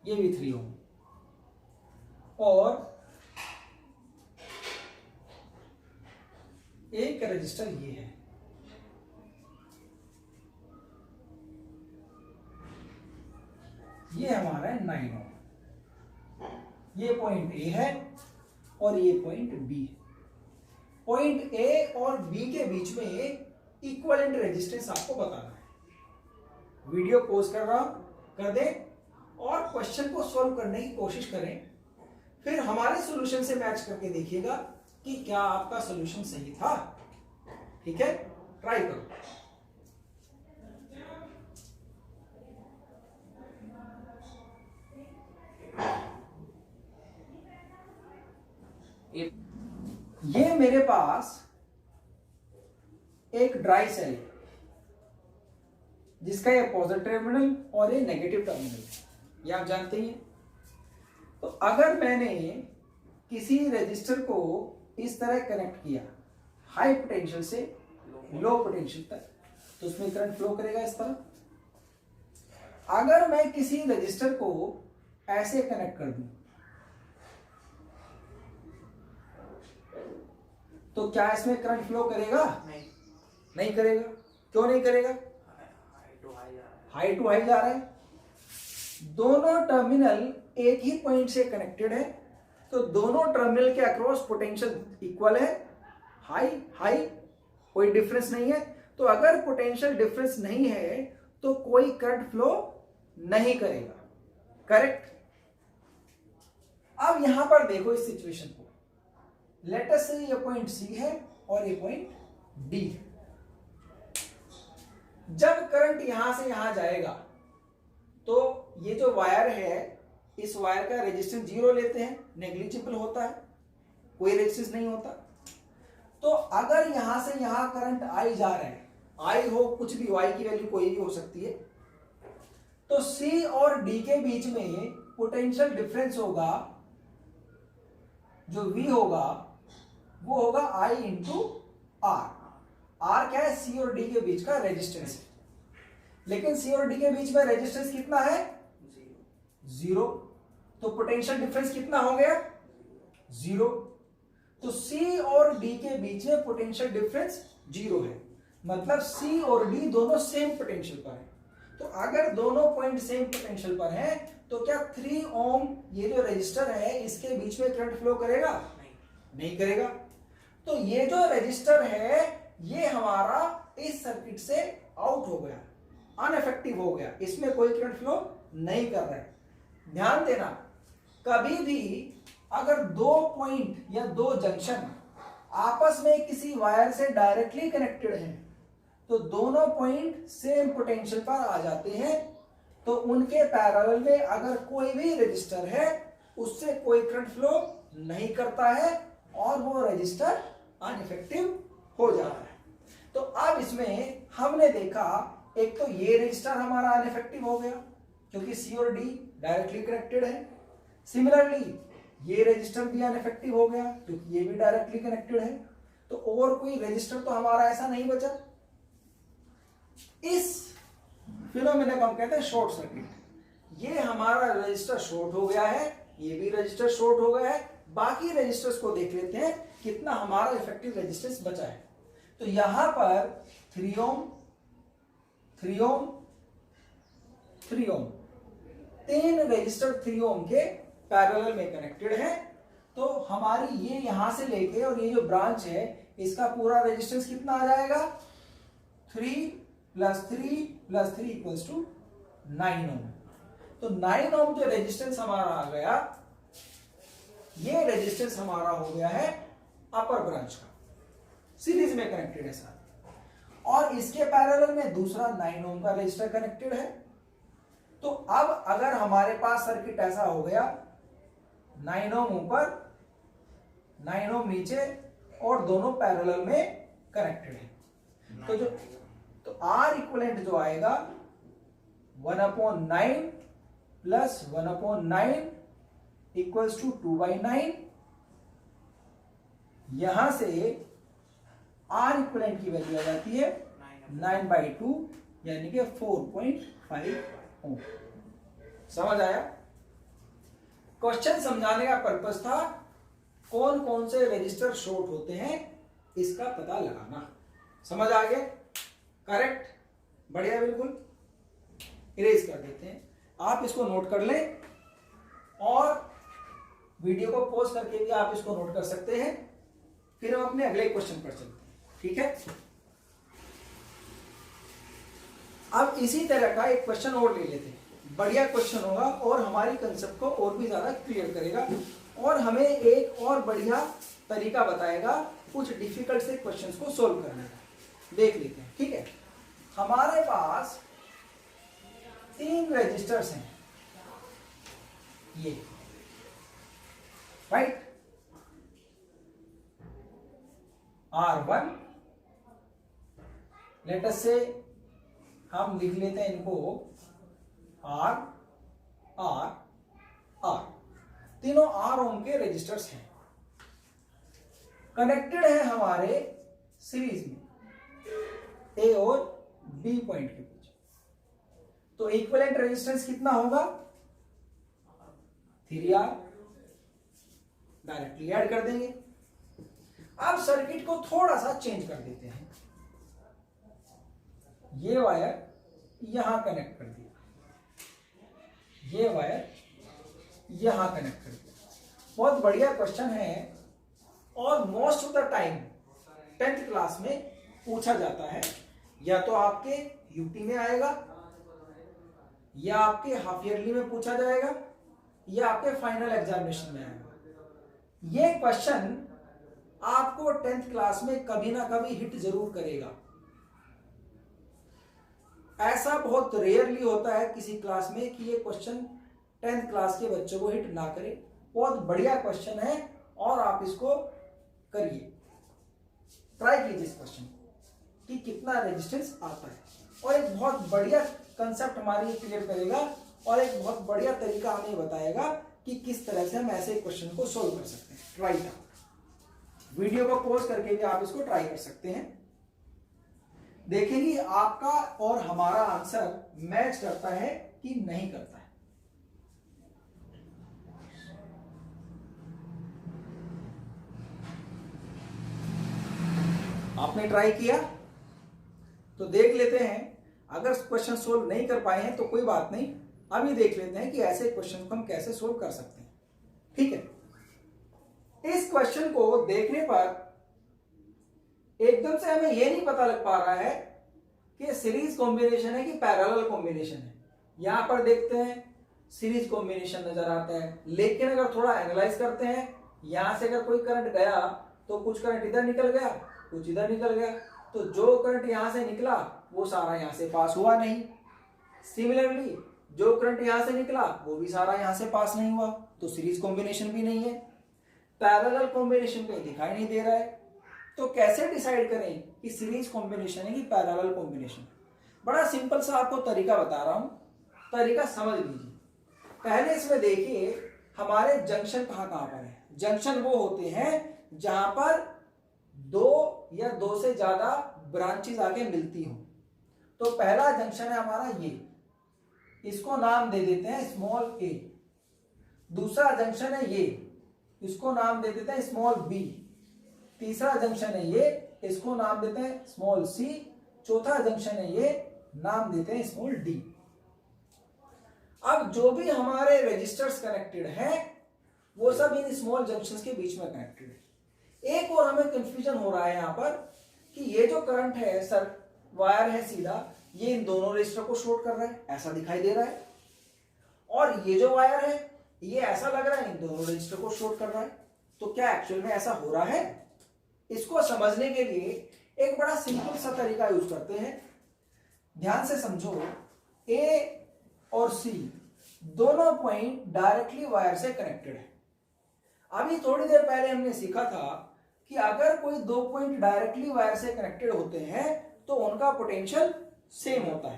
ये भी 3 ओम, और एक रजिस्टर ये है। ये हमारा है 9 ओम। ये पॉइंट ए है और ये पॉइंट बी है। पॉइंट ए और बी के बीच में इक्विवेलेंट रेजिस्टेंस आपको बताना है। वीडियो पॉज कर रहा हूं, कर दें और क्वेश्चन को सॉल्व करने की कोशिश करें, फिर हमारे सॉल्यूशन से मैच करके देखिएगा कि क्या आपका सॉल्यूशन सही था। ठीक है, ट्राई करो। ये मेरे पास एक ड्राई सेल है जिसका ये पॉजिटिव टर्मिनल और ये नेगेटिव टर्मिनल है, ये आप जानते ही हैं। तो अगर मैंने किसी रजिस्टर को इस तरह कनेक्ट किया हाई पोटेंशियल से लो पोटेंशियल तक, तो उसमें करंट फ्लो करेगा इस तरह। अगर मैं किसी रजिस्टर को ऐसे कनेक्ट कर दूं तो क्या इसमें करंट फ्लो करेगा? नहीं करेगा। क्यों नहीं करेगा? हाई टू हाई जा रहा है। दोनों टर्मिनल एक ही पॉइंट से कनेक्टेड है, तो दोनों टर्मिनल के अक्रॉस पोटेंशियल इक्वल है, हाई हाई, कोई डिफरेंस नहीं है। तो अगर पोटेंशियल डिफरेंस नहीं है तो कोई करंट फ्लो नहीं करेगा, करेक्ट। अब यहां पर देखो इस सिचुएशन को, लेट अस से ये पॉइंट सी है और ये पॉइंट डी है। जब करंट यहां से यहां जाएगा तो ये जो वायर है, इस वायर का रेजिस्टेंस 0 लेते हैं, नेग्लिजिबल होता है, कोई रेजिस्टेंस नहीं होता। तो अगर यहां से यहां करंट आई जा रहा है, आई हो कुछ भी, वाई की वैल्यू कोई भी हो सकती है, तो सी और डी के बीच में पोटेंशियल डिफरेंस होगा, जो V होगा वो होगा I इंटू आर। आर क्या है? सी और डी के बीच का रेजिस्टेंस है। लेकिन सी और डी के बीच में रेजिस्टेंस कितना है? 0। तो पोटेंशियल डिफरेंस कितना हो गया? 0। तो C और D के बीच में पोटेंशियल डिफरेंस 0 है, मतलब C और D दोनों सेम पोटेंशियल पर है। तो अगर दोनों पॉइंट सेम पोटेंशियल पर हैं तो क्या 3 ओम ये जो रेजिस्टर है इसके बीच में करंट फ्लो करेगा? नहीं करेगा। तो ये जो रेजिस्टर है ये हमारा इस सर्किट से आउट हो गया, अनइफेक्टिव हो गया, इसमें कोई करंट फ्लो नहीं कर रहा है। ध्यान देना, कभी भी अगर दो पॉइंट या दो जंक्शन आपस में किसी वायर से डायरेक्टली कनेक्टेड हैं तो दोनों पॉइंट सेम पोटेंशियल पर आ जाते हैं, तो उनके पैरेलल में अगर कोई भी रेजिस्टर है उससे कोई करंट फ्लो नहीं करता है और वो रेजिस्टर अनइफेक्टिव हो जाता है। तो अब इसमें हमने देखा, एक तो ये रेजिस्टर हमारा अनइफेक्टिव हो गया क्योंकि सी और डी डायरेक्टली कनेक्टेड है। सिमिलरली ये रेजिस्टर भी अनइफेक्टिव हो गया क्योंकि ये भी डायरेक्टली कनेक्टेड है। तो और कोई रेजिस्टर तो हमारा ऐसा नहीं बचा। इस फिनोमेना को हम कहते हैं शॉर्ट सर्किट। ये हमारा रेजिस्टर शॉर्ट हो गया है, ये भी रेजिस्टर शॉर्ट हो गया है। बाकी रेजिस्टर्स को देख लेते हैं कितना हमारा इफेक्टिव रेजिस्टेंस बचा है। तो यहां पर 3 ओम, 3 ओम, 3 ओम, 3 रेजिस्टर 3 ओम के पैरेलल में कनेक्टेड है। तो हमारी ये यहां से लेके और ये जो ब्रांच है इसका पूरा रेजिस्टेंस कितना आ जाएगा 3 + 3 + 3 = 9 ओम। तो 9 ओम जो रेजिस्टेंस हमारा आ गया, ये रेजिस्टेंस हमारा हो गया है अपर ब्रांच का, सीरीज में कनेक्टेड है साथ। और इसके पैरेलल में दूसरा 9 ओम का रेजिस्टर कनेक्टेड है। तो अब अगर हमारे पास सर्किट ऐसा हो गया 9 ओम ऊपर 9 ओम नीचे और दोनों पैरेलल में कनेक्टेड है, तो R इक्विवेलेंट जो आएगा 1/9 + 1/9 = 2/9। यहां से R इक्विवेलेंट की वैल्यू आ जाती है 9/2 यानी कि 4.5 ओम। समझ आया? क्वेश्चन समझाने का पर्पस था कौन कौन से रजिस्टर शॉर्ट होते हैं इसका पता लगाना। समझ आ गया? करेक्ट, बढ़िया, बिल्कुल। इरेज कर देते हैं, आप इसको नोट कर लें और वीडियो को पॉज करके भी आप इसको नोट कर सकते हैं। फिर हम अपने अगले क्वेश्चन पर चलते हैं, ठीक है? अब इसी तरह का एक क्वेश्चन और ले लेते हैं, बढ़िया क्वेश्चन होगा और हमारी कंसेप्ट को और भी ज्यादा क्लियर करेगा और हमें एक और बढ़िया तरीका बताएगा कुछ डिफिकल्ट से क्वेश्चंस को सोल्व करने का। देख लेते हैं, ठीक है? हमारे पास 3 रजिस्टर्स हैं, ये राइट, R1, लेट अस से हम लिख लेते हैं इनको R, R, R, तीनों R ओम के रजिस्टर्स हैं, कनेक्टेड है हमारे सीरीज में A और B पॉइंट के बीच। तो इक्विवेलेंट रेजिस्टेंस कितना होगा 3R, डायरेक्टली ऐड कर देंगे। अब सर्किट को थोड़ा सा चेंज कर देते हैं, ये वायर यहां कनेक्ट कर दिया, ये वायर यहां कनेक्ट कर दिया। बहुत बढ़िया क्वेश्चन है और most of the time 10th class में पूछा जाता है, या तो आपके यूटी में आएगा या आपके हाफ ईयरली में पूछा जाएगा या आपके फाइनल एग्जामिनेशन में आएगा। ये क्वेश्चन आपको 10th क्लास में कभी ना कभी हिट जरूर करेगा। ऐसा बहुत रेयरली होता है किसी क्लास में कि ये क्वेश्चन 10th क्लास के बच्चों को हिट ना करे। बहुत बढ़िया क्वेश्चन है और आप इसको करिए, ट्राई कीजिए इस क्वेश्चन कि कितना रेजिस्टेंस आता है, और एक बहुत बढ़िया कंसेप्ट हमारी क्लियर करेगा और एक बहुत बढ़िया तरीका हमें बताएगा कि किस तरह से हम ऐसे क्वेश्चन को सोल्व कर सकते हैं। ट्राई आउट, वीडियो को पॉज करके भी आप इसको ट्राई कर सकते हैं। देखेंगे आपका और हमारा आंसर मैच करता है कि नहीं करता है। आपने ट्राई किया तो देख लेते हैं। अगर क्वेश्चन सोल्व नहीं कर पाए हैं तो कोई बात नहीं, अभी देख लेते हैं कि ऐसे क्वेश्चन को हम कैसे सोल्व कर सकते हैं। ठीक है, इस क्वेश्चन को देखने पर एकदम से हमें यह नहीं पता लग पा रहा है कि सीरीज कॉम्बिनेशन है कि पैरेलल कॉम्बिनेशन है। यहां पर देखते हैं सीरीज कॉम्बिनेशन नजर आता है, लेकिन अगर थोड़ा एनालाइज करते हैं, यहां से अगर कोई करंट गया तो कुछ करंट इधर निकल गया, कुछ इधर निकल गया, तो जो करंट यहां से निकला वो सारा यहां से पास हुआ नहीं। सिमिलरली जो करंट यहां से निकला वो भी सारा यहां से पास नहीं हुआ, तो सीरीज कॉम्बिनेशन भी नहीं है। पैरेलल कॉम्बिनेशन कहीं दिखाई नहीं दे रहा है, तो कैसे डिसाइड करें कि सीरीज कॉम्बिनेशन है कि पैरेलल कॉम्बिनेशन? बड़ा सिंपल सा आपको तरीका बता रहा हूं, तरीका समझ लीजिए। पहले इसमें देखिए हमारे जंक्शन कहां कहां पर है। जंक्शन वो होते हैं जहां पर दो या दो से ज्यादा ब्रांचेस आके मिलती हो। तो पहला जंक्शन है हमारा ये, इसको नाम दे देते हैं स्मॉल ए। दूसरा जंक्शन है ये, इसको नाम दे देते हैं स्मॉल बी। तीसरा जंक्शन है ये, इसको नाम देते हैं स्मॉल सी। चौथा जंक्शन है ये, नाम देते हैं स्मॉल डी। अब जो भी हमारे रजिस्टर्स कनेक्टेड हैं वो सब इन स्मॉल जंक्शंस के बीच में कनेक्टेड है। एक और हमें कंफ्यूजन हो रहा है यहाँ पर कि ये जो करंट है सर, वायर है सीधा, ये इन दोनों रेजिस्टर को शॉर्ट कर रहा है, ऐसा दिखाई दे रहा है, और ये जो वायर है ये ऐसा लग रहा है इन दोनों रेजिस्टर को शॉर्ट कर रहा है। तो क्या एक्चुअल में ऐसा हो रहा है? इसको समझने के लिए एक बड़ा सिंपल सा तरीका यूज करते हैं। ध्यान से समझो, ए और सी दोनों पॉइंट डायरेक्टली वायर से कनेक्टेड है। अभी थोड़ी देर पहले हमने सीखा था कि अगर कोई दो पॉइंट डायरेक्टली वायर से कनेक्टेड होते हैं तो उनका पोटेंशियल सेम होता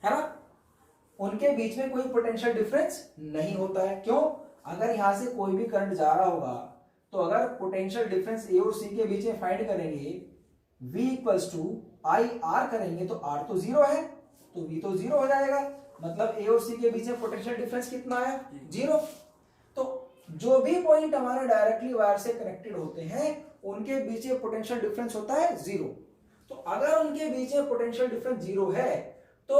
है ना? उनके बीच में कोई पोटेंशियल डिफरेंस नहीं होता है। क्यों? अगर यहां से कोई भी करंट जा रहा होगा तो अगर पोटेंशियल डिफरेंस ए और सी के बीच में फाइंड करेंगे, V equals to I R करेंगे तो R तो जीरो है, तो V तो जीरो हो जाएगा। मतलब ए और सी के बीच में पोटेंशियल डिफरेंस कितना है? जीरो। तो जो भी पॉइंट हमारे डायरेक्टली वायर से कनेक्टेड होते हैं उनके बीच में पोटेंशियल डिफरेंस होता है जीरो। तो अगर उनके बीच में पोटेंशियल डिफरेंस जीरो है तो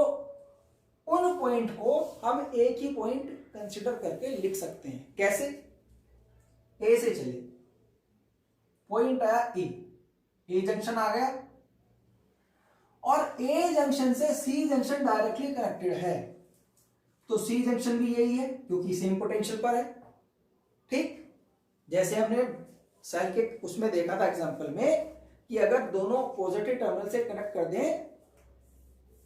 उन पॉइंट को हम एक ही पॉइंट कंसीडर करके लिख सकते हैं। कैसे? ए से चले, पॉइंट आया ए जंक्शन आ गया, और ए जंक्शन से सी जंक्शन डायरेक्टली कनेक्टेड है, तो सी जंक्शन भी यही है क्योंकि सेम पोटेंशियल पर है। ठीक, जैसे हमने सर्किट उसमें देखा था एग्जांपल में कि अगर दोनों पॉजिटिव टर्मिनल से कनेक्ट कर दें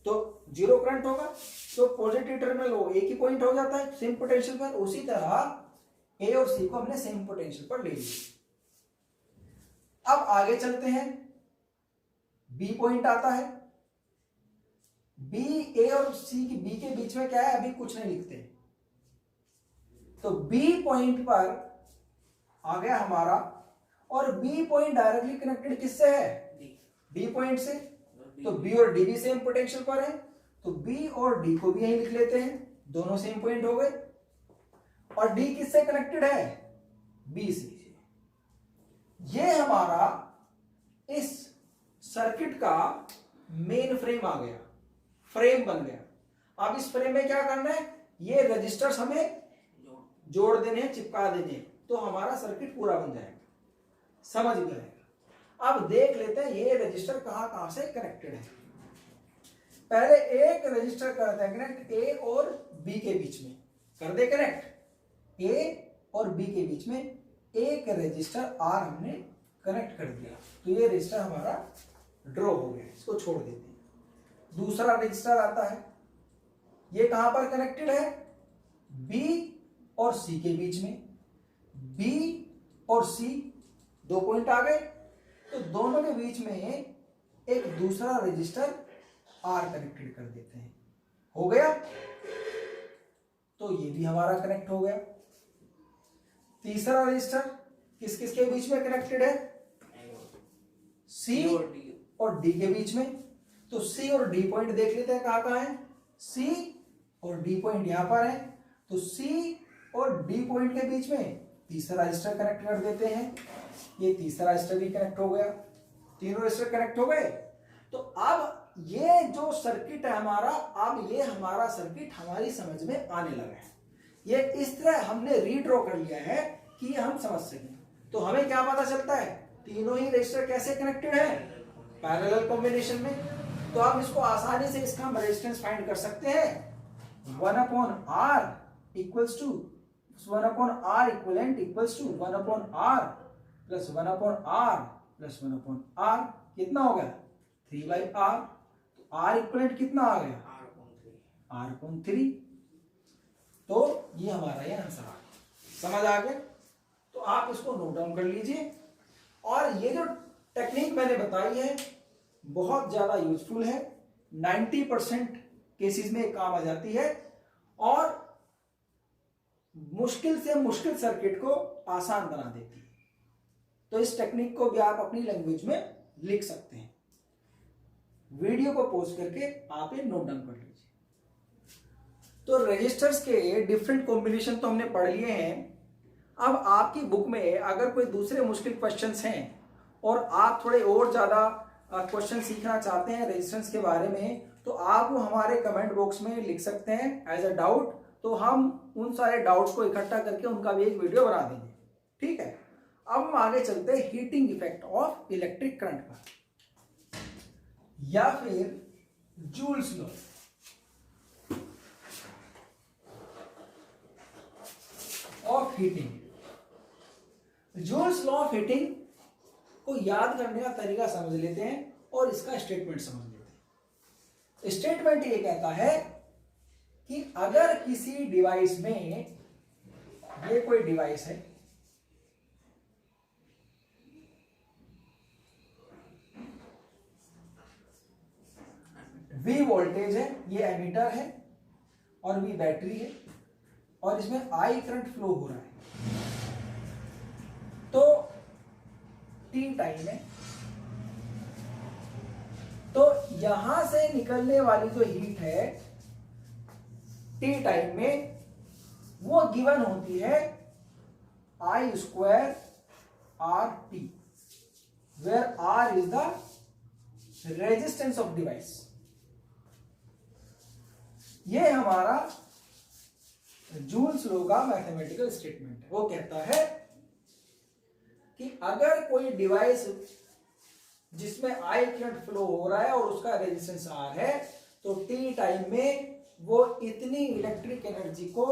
तो जीरो करंट होगा, तो पॉजिटिव टर्मिनल वो एक ही पॉइंट हो जाता है सेम पोटेंशियल पर। उसी तरह ए और सी को हमने सेम पोटेंशियल पर ले लिया। अब आगे चलते हैं, बी पॉइंट आता है। बी, ए और सी की, बी के बीच में क्या है? अभी कुछ नहीं लिखते। तो बी पॉइंट पर आ गया हमारा, और बी पॉइंट डायरेक्टली कनेक्टेड किससे है? डी पॉइंट से। तो बी और डी भी सेम पोटेंशियल पर है, तो बी और डी को भी यहीं लिख लेते हैं, दोनों सेम पॉइंट हो गए। और डी किससे कनेक्टेड है? बी से। ये हमारा इस सर्किट का मेन फ्रेम आ गया, फ्रेम बन गया। अब इस फ्रेम में क्या करना है? ये रजिस्टर्स हमें जोड़ देने हैं, चिपका देने हैं, तो हमारा सर्किट पूरा बन जाएगा। समझ गए? अब देख लेते हैं ये रजिस्टर कहां कहां से कनेक्टेड है। पहले एक रजिस्टर करते हैं कनेक्ट ए और बी के बीच में, कर दे कनेक्ट। ए और बी के बीच में एक रजिस्टर आर हमने कनेक्ट कर दिया, तो ये रजिस्टर हमारा ड्रॉ हो गया, इसको छोड़ देते हैं। दूसरा रजिस्टर आता है, ये कहां पर कनेक्टेड है? बी और सी के बीच में। बी और सी दो पॉइंट आ गए, तो दोनों के बीच में एक दूसरा रजिस्टर आर कनेक्टेड कर देते हैं। हो गया, तो ये भी हमारा कनेक्ट हो गया। तीसरा रजिस्टर किस किस के बीच में कनेक्टेड है? सी और डी के बीच में। तो सी और डी पॉइंट देख लेते हैं कहां कहां है। सी और डी पॉइंट यहां पर है, तो सी और डी पॉइंट के बीच में तीसरा रजिस्टर कनेक्ट कर देते हैं। ये तीसरा रजिस्टर भी कनेक्ट हो गया, तीनों रजिस्टर कनेक्ट हो गए। तो अब ये जो सर्किट है हमारा, अब ये हमारा सर्किट हमारी समझ में आने लगा है। ये इस तरह हमने रीड्रॉ कर लिया है कि हम समझ सकें। तो हमें क्या पता चलता है? तीनों ही रजिस्टर कैसे कनेक्टेड है? पैरेलल कॉम्बिनेशन में। तो आप इसको आसानी से इसका हम रेजिस्टेंस फाइंड कर सकते हैं। 1/R equals to 1/R equivalent equals to 1/R plus 1/R plus 1/R। कितना हो गया? 3/R। तो R इक्विवेलेंट कितना आ गया? R/3। तो ये हमारा ये आंसर आ गया। समझ आ गया? तो आप इसको नोट डाउन कर लीजिए। और ये जो टेक्निक मैंने बताई है बहुत ज्यादा यूजफुल है, 90% केसेस में काम आ जाती है और मुश्किल से मुश्किल सर्किट को आसान बना देती है। तो इस टेक्निक को भी आप अपनी लैंग्वेज में लिख सकते हैं। वीडियो को पॉज करके आप ये नोट डाउन कर लीजिए। तो रजिस्टर्स के डिफरेंट कॉम्बिनेशन तो हमने पढ़ लिए हैं। अब आपकी बुक में अगर कोई दूसरे मुश्किल क्वेश्चंस हैं और आप थोड़े और ज़्यादा क्वेश्चन सीखना चाहते हैं रेजिस्टेंस के बारे में, तो आप वो हमारे कमेंट बॉक्स में लिख सकते हैं एज अ डाउट। तो हम उन सारे डाउट्स को इकट्ठा करके उनका भी एक वीडियो बना देंगे। ठीक है? अब हम आगे चलते हैं heating effect of electric current पर, या फिर joules law. Of heating. Joules law of heating को याद करने का तरीका समझ लेते हैं और इसका स्टेटमेंट समझ लेते हैं। स्टेटमेंट ये कहता है कि अगर किसी डिवाइस में, ये कोई डिवाइस है, V वोल्टेज है, ये एमीटर है और V बैटरी है और इसमें I करंट फ्लो हो रहा है, तो T टाइम है, तो यहां से निकलने वाली जो हीट है T टाइम में, वो गिवन होती है I square RT, where R is the resistance of device. ये हमारा जूल्स लॉ का मैथमेटिकल स्टेटमेंट है। वो कहता है कि अगर कोई डिवाइस जिसमें I करंट फ्लो हो रहा है और उसका रेजिस्टेंस R है, तो T टाइम में वो इतनी इलेक्ट्रिक एनर्जी को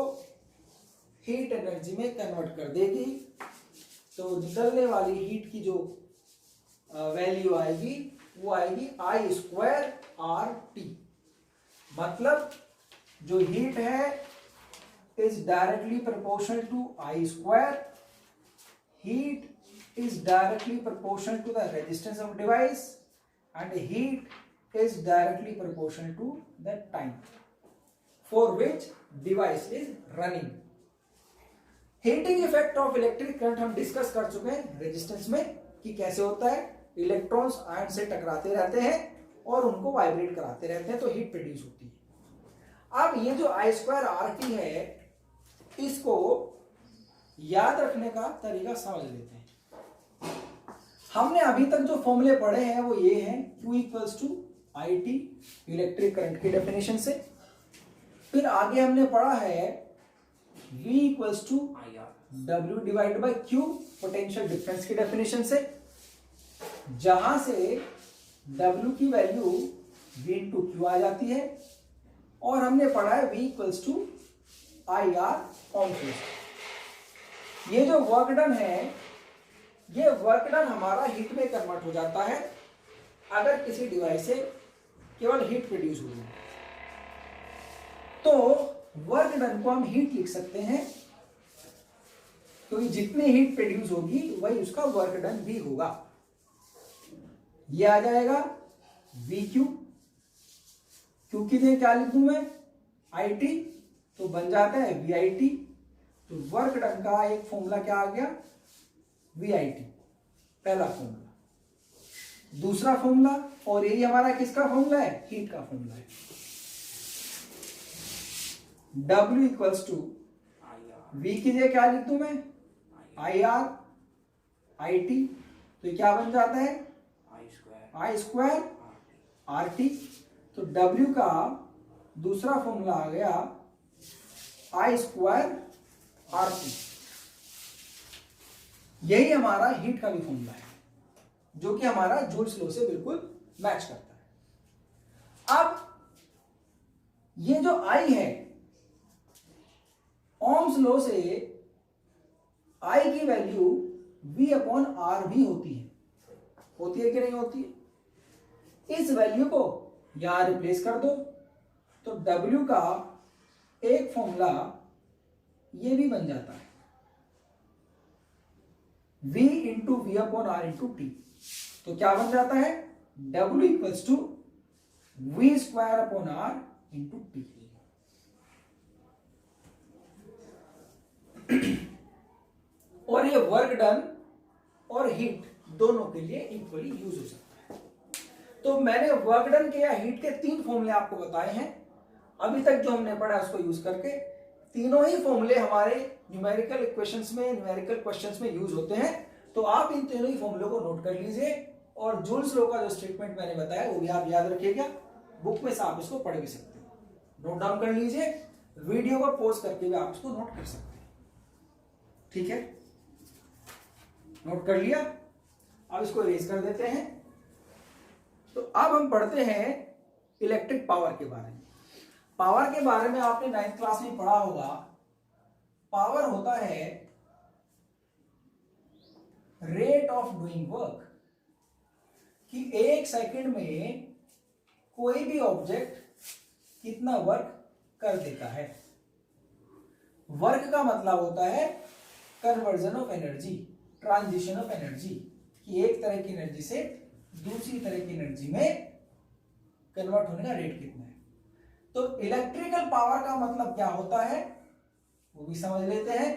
हीट एनर्जी में कन्वर्ट कर देगी, तो निकलने वाली हीट की जो वैल्यू आएगी वो आएगी I स्क्वायर RT। मतलब जो हीट है is directly proportional to I square, heat is directly proportional to the resistance of device and heat is directly proportional to the time for which device is running. Heating effect of electric current हम discuss कर चुके हैं resistance में कि कैसे होता है। Electrons ion से टकराते रहते हैं और उनको वाइब्रेट कराते रहते हैं, तो हीट प्रोड्यूस होती है। अब ये जो I स्क्वायर RT है, इसको याद रखने का तरीका समझ लेते हैं। हमने अभी तक जो फॉर्मूले पढ़े हैं वो ये हैं, Q equals to IT electric current की डेफिनेशन से। फिर आगे हमने पढ़ा है V equals to W divide by Q potential difference की डेफिनेशन से, जहां से W की वैल्यू V इंटू Q आ जाती है। और हमने पढ़ा है V equals to IR ohms law. ये जो वर्क डन है, ये वर्क डन हमारा हीट में कन्वर्ट हो जाता है अगर किसी डिवाइस से केवल हीट प्रोड्यूस होगी। तो वर्क डन को हम हीट लिख सकते हैं, क्योंकि जितनी हीट प्रोड्यूस होगी वही उसका वर्क डन भी होगा। ये आ जाएगा VQ, Q की जगह क्या लिख दूं मैं, IT, तो बन जाता है VIT। तो वर्क डन का एक फॉर्मूला क्या आ गया, VIT, पहला फॉर्मूला। दूसरा फॉर्मूला, और यही हमारा किसका फॉर्मूला है, हीट का फॉर्मूला है। W इक्वल्स टू V की जगह क्या लिख दूं मैं, IR IT, तो ये क्या बन जाता है, I स्क्वायर RT। तो W का दूसरा फॉर्मूला आ गया I स्क्वायर RT। यही हमारा हीट का भी फॉर्मूला है, जो कि हमारा जूल्स लॉ से बिल्कुल मैच करता है। अब ये जो I है, ओम्स लॉ से I की वैल्यू V अपॉन R भी होती है कि नहीं होती है। इस वैल्यू को यहां रिप्लेस कर दो, तो W का एक फॉर्मूला ये भी बन जाता है, V into V upon R into T। तो क्या बन जाता है, W equals to V square upon R into T। और ये वर्क डन और हीट दोनों के लिए इक्वली यूज हो सकता है। तो मैंने वर्क डन के या हीट के 3 फॉर्मूले आपको बताए हैं अभी तक जो हमने पढ़ा, उसको यूज करके। तीनों ही फॉर्मूले हमारे न्यूमेरिकल इक्वेशंस में, न्यूमेरिकल क्वेश्चंस में यूज होते हैं। तो आप इन तीनों ही फॉर्मूलों को नोट कर लीजिए, और जूल्स लॉ का जो स्टेटमेंट मैंने बताया वो भी आप याद रखिएगा। बुक में से आप इसको पढ़ भी सकते हो, नोट डाउन कर लीजिए, वीडियो को पॉज करके भी आप इसको नोट कर सकते हैं। ठीक है। नोट कर लिया। अब इसको इरेज कर देते हैं। तो अब हम पढ़ते हैं इलेक्ट्रिक पावर के बारे में। पावर के बारे में आपने 9th क्लास में पढ़ा होगा। पावर होता है रेट ऑफ डूइंग वर्क, कि 1 सेकंड में कोई भी ऑब्जेक्ट कितना वर्क कर देता है। वर्क का मतलब होता है conversion of energy, transition of energy, कि एक तरह की एनर्जी से दूसरी तरह की एनर्जी में कन्वर्ट होने का रेट कितना है। तो इलेक्ट्रिकल पावर का मतलब क्या होता है वो भी समझ लेते हैं।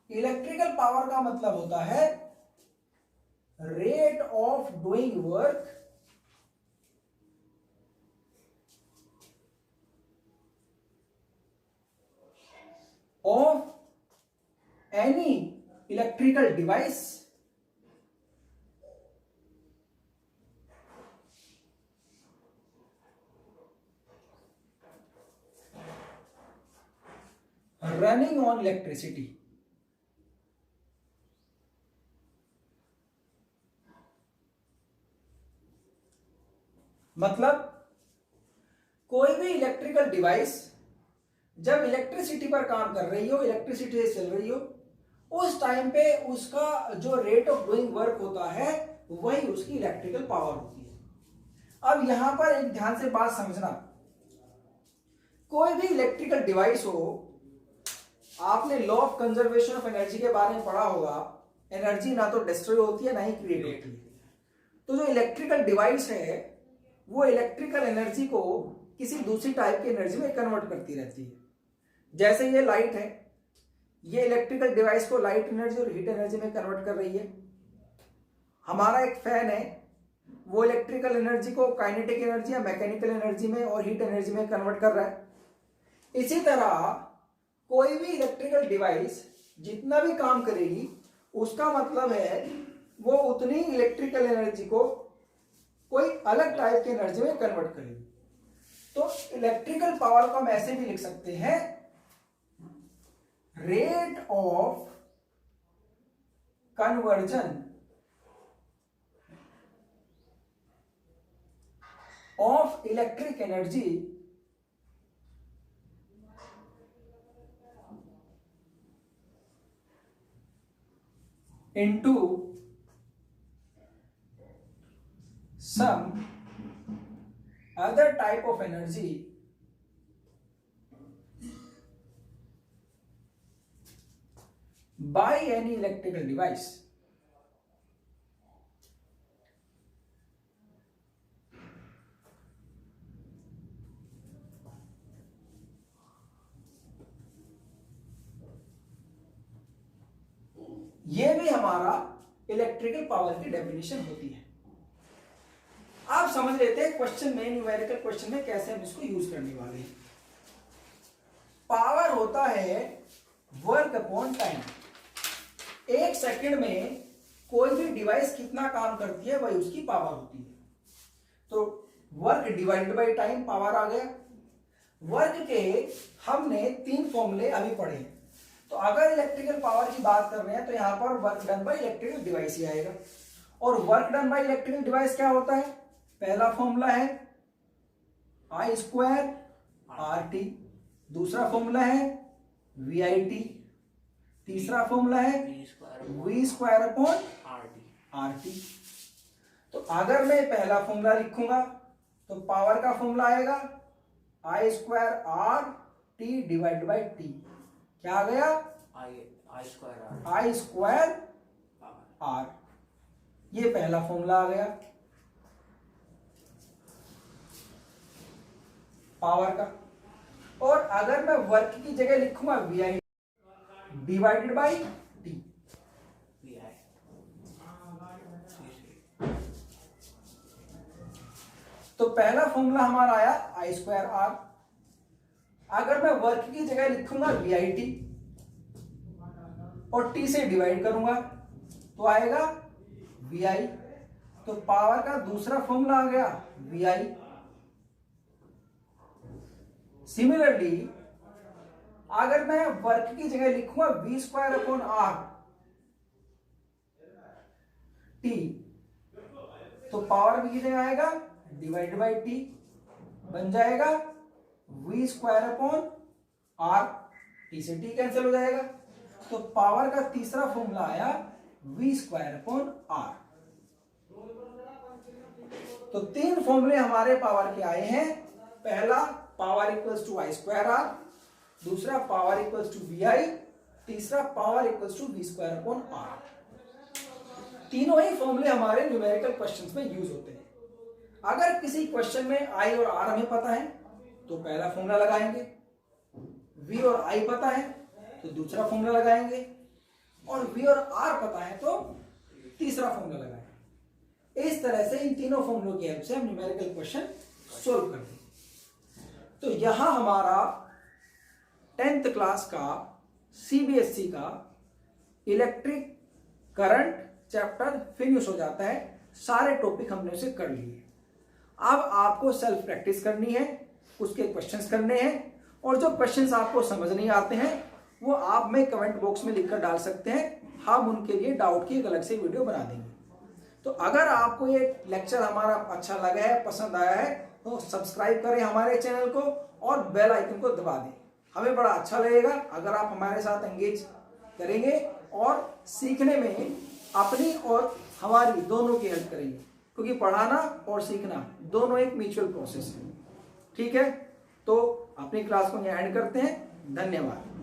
इलेक्ट्रिकल पावर का मतलब होता है rate of doing work of any electrical device running on electricity। मतलब कोई भी इलेक्ट्रिकल डिवाइस जब इलेक्ट्रिसिटी पर काम कर रही हो, इलेक्ट्रिसिटी से चल रही हो, उस टाइम पे उसका जो रेट ऑफ डूइंग वर्क होता है वही उसकी इलेक्ट्रिकल पावर होती है। अब यहां पर एक ध्यान से बात समझना, कोई भी इलेक्ट्रिकल डिवाइस हो, आपने law of conservation of energy के बारे में पढ़ा होगा। एनर्जी ना तो डिस्ट्रॉय होती है ना ही क्रिएट होती है। तो जो इलेक्ट्रिकल डिवाइस है वो इलेक्ट्रिकल एनर्जी को किसी दूसरी टाइप की एनर्जी में कन्वर्ट करती रहती है। जैसे ये लाइट है, ये इलेक्ट्रिकल डिवाइस को लाइट एनर्जी और हीट एनर्जी में कन्वर्ट कर रही है। हमारा एक फैन है, वो इलेक्ट्रिकल एनर्जी को काइनेटिक एनर्जी या मैकेनिकल एनर्जी में और हीट एनर्जी में कन्वर्ट कर रहा है। इसी तरह कोई भी इलेक्ट्रिकल डिवाइस जितना भी काम करेगी उसका मतलब है वो उतनी इलेक्ट्रिकल एनर्जी को कोई अलग टाइप की एनर्जी में कन्वर्ट करेगी। तो इलेक्ट्रिकल पावर को हम ऐसे भी लिख सकते हैं, rate of conversion of electric energy into some other type of energy by any electrical device। ये भी हमारा इलेक्ट्रिकल पावर की डेफिनेशन होती है। आप समझ लेते हैं क्वेश्चन में, न्यूमेरिकल क्वेश्चन में कैसे हम इसको यूज करने वाले हैं। पावर होता है वर्क अपॉन टाइम। 1 सेकंड में कोई भी डिवाइस कितना काम करती है वही उसकी पावर होती है। तो work divided by time power आ गया। वर्क के हमने 3 फॉर्मूले अभी पढ़े हैं। तो अगर इलेक्ट्रिकल पावर की बात कर रहे हैं तो यहां पर work done by electrical device ही आएगा। और work done by electrical device क्या होता है? पहला फॉर्मूला है I स्क्वायर RT, दूसरा फॉर्मूला है VIT, तीसरा फॉर्मूला है V स्क्वायर अपॉन RT। तो अगर मैं पहला फॉर्मूला लिखूंगा तो पावर का फॉर्मूला आएगा I square RT divide by T। क्या आ गया? I square R। ये पहला फॉर्मूला आ गया पावर का। और अगर मैं वर्क की जगह लिखूंगा VI डिवाइडेड बाय T। तो पहला फॉर्मूला हमारा आया I स्क्वायर R। अगर मैं वर्क की जगह लिखूंगा VIT और T से डिवाइड करूंगा तो आएगा VI। तो पावर का दूसरा फॉर्मूला आ गया VI। सिमिलरली अगर मैं वर्क की जगह लिखूंगा v² r t, तो पावर v की जगह आएगा डिवाइड बाई टी, बन जाएगा v² r, t से t कैंसिल हो जाएगा। तो पावर का तीसरा फॉर्मूला आया v² r। तो तीन फॉर्मूले हमारे पावर के आए हैं। पहला पावर इक्वल्स टू I²R, दूसरा पावर इक्वल्स टू VI, तीसरा पावर इक्वल्स टू v²r। तीनों ही फॉर्मूले हमारे न्यूमेरिकल क्वेश्चंस में यूज होते हैं। अगर किसी क्वेश्चन में I और R हमें पता है तो पहला फॉर्मूला लगाएंगे, V और I पता है तो दूसरा फॉर्मूला लगाएंगे, और V और R पता है तो तीसरा फॉर्मूला लगाएंगे। इस तरह से इन तीनों फॉर्मूलों की हेल्प से हम न्यूमेरिकल क्वेश्चन सोल्व करते हैं। तो यहां हमारा 10th क्लास का CBSE का इलेक्ट्रिक करंट चैप्टर फिनिश हो जाता है। सारे टॉपिक हमने उसे कर लिए। अब आपको सेल्फ प्रैक्टिस करनी है, उसके क्वेश्चंस करने हैं, और जो क्वेश्चंस आपको समझ नहीं आते हैं वो आप में कमेंट बॉक्स में लिखकर डाल सकते हैं। हम उनके लिए डाउट की एक अलग से वीडियो बना देंगे। तो अगर आपको ये लेक्चर हमारा अच्छा लगा है, पसंद आया है, तो सब्सक्राइब करें हमारे चैनल को और बेल आइकन को दबा दें। हमें बड़ा अच्छा लगेगा अगर आप हमारे साथ एंगेज करेंगे और सीखने में अपनी और हमारी दोनों की हेल्प करेंगे, क्योंकि पढ़ाना और सीखना दोनों एक म्यूचुअल प्रोसेस है। ठीक है, तो अपनी क्लास को यहाँ एंड करते हैं। धन्यवाद।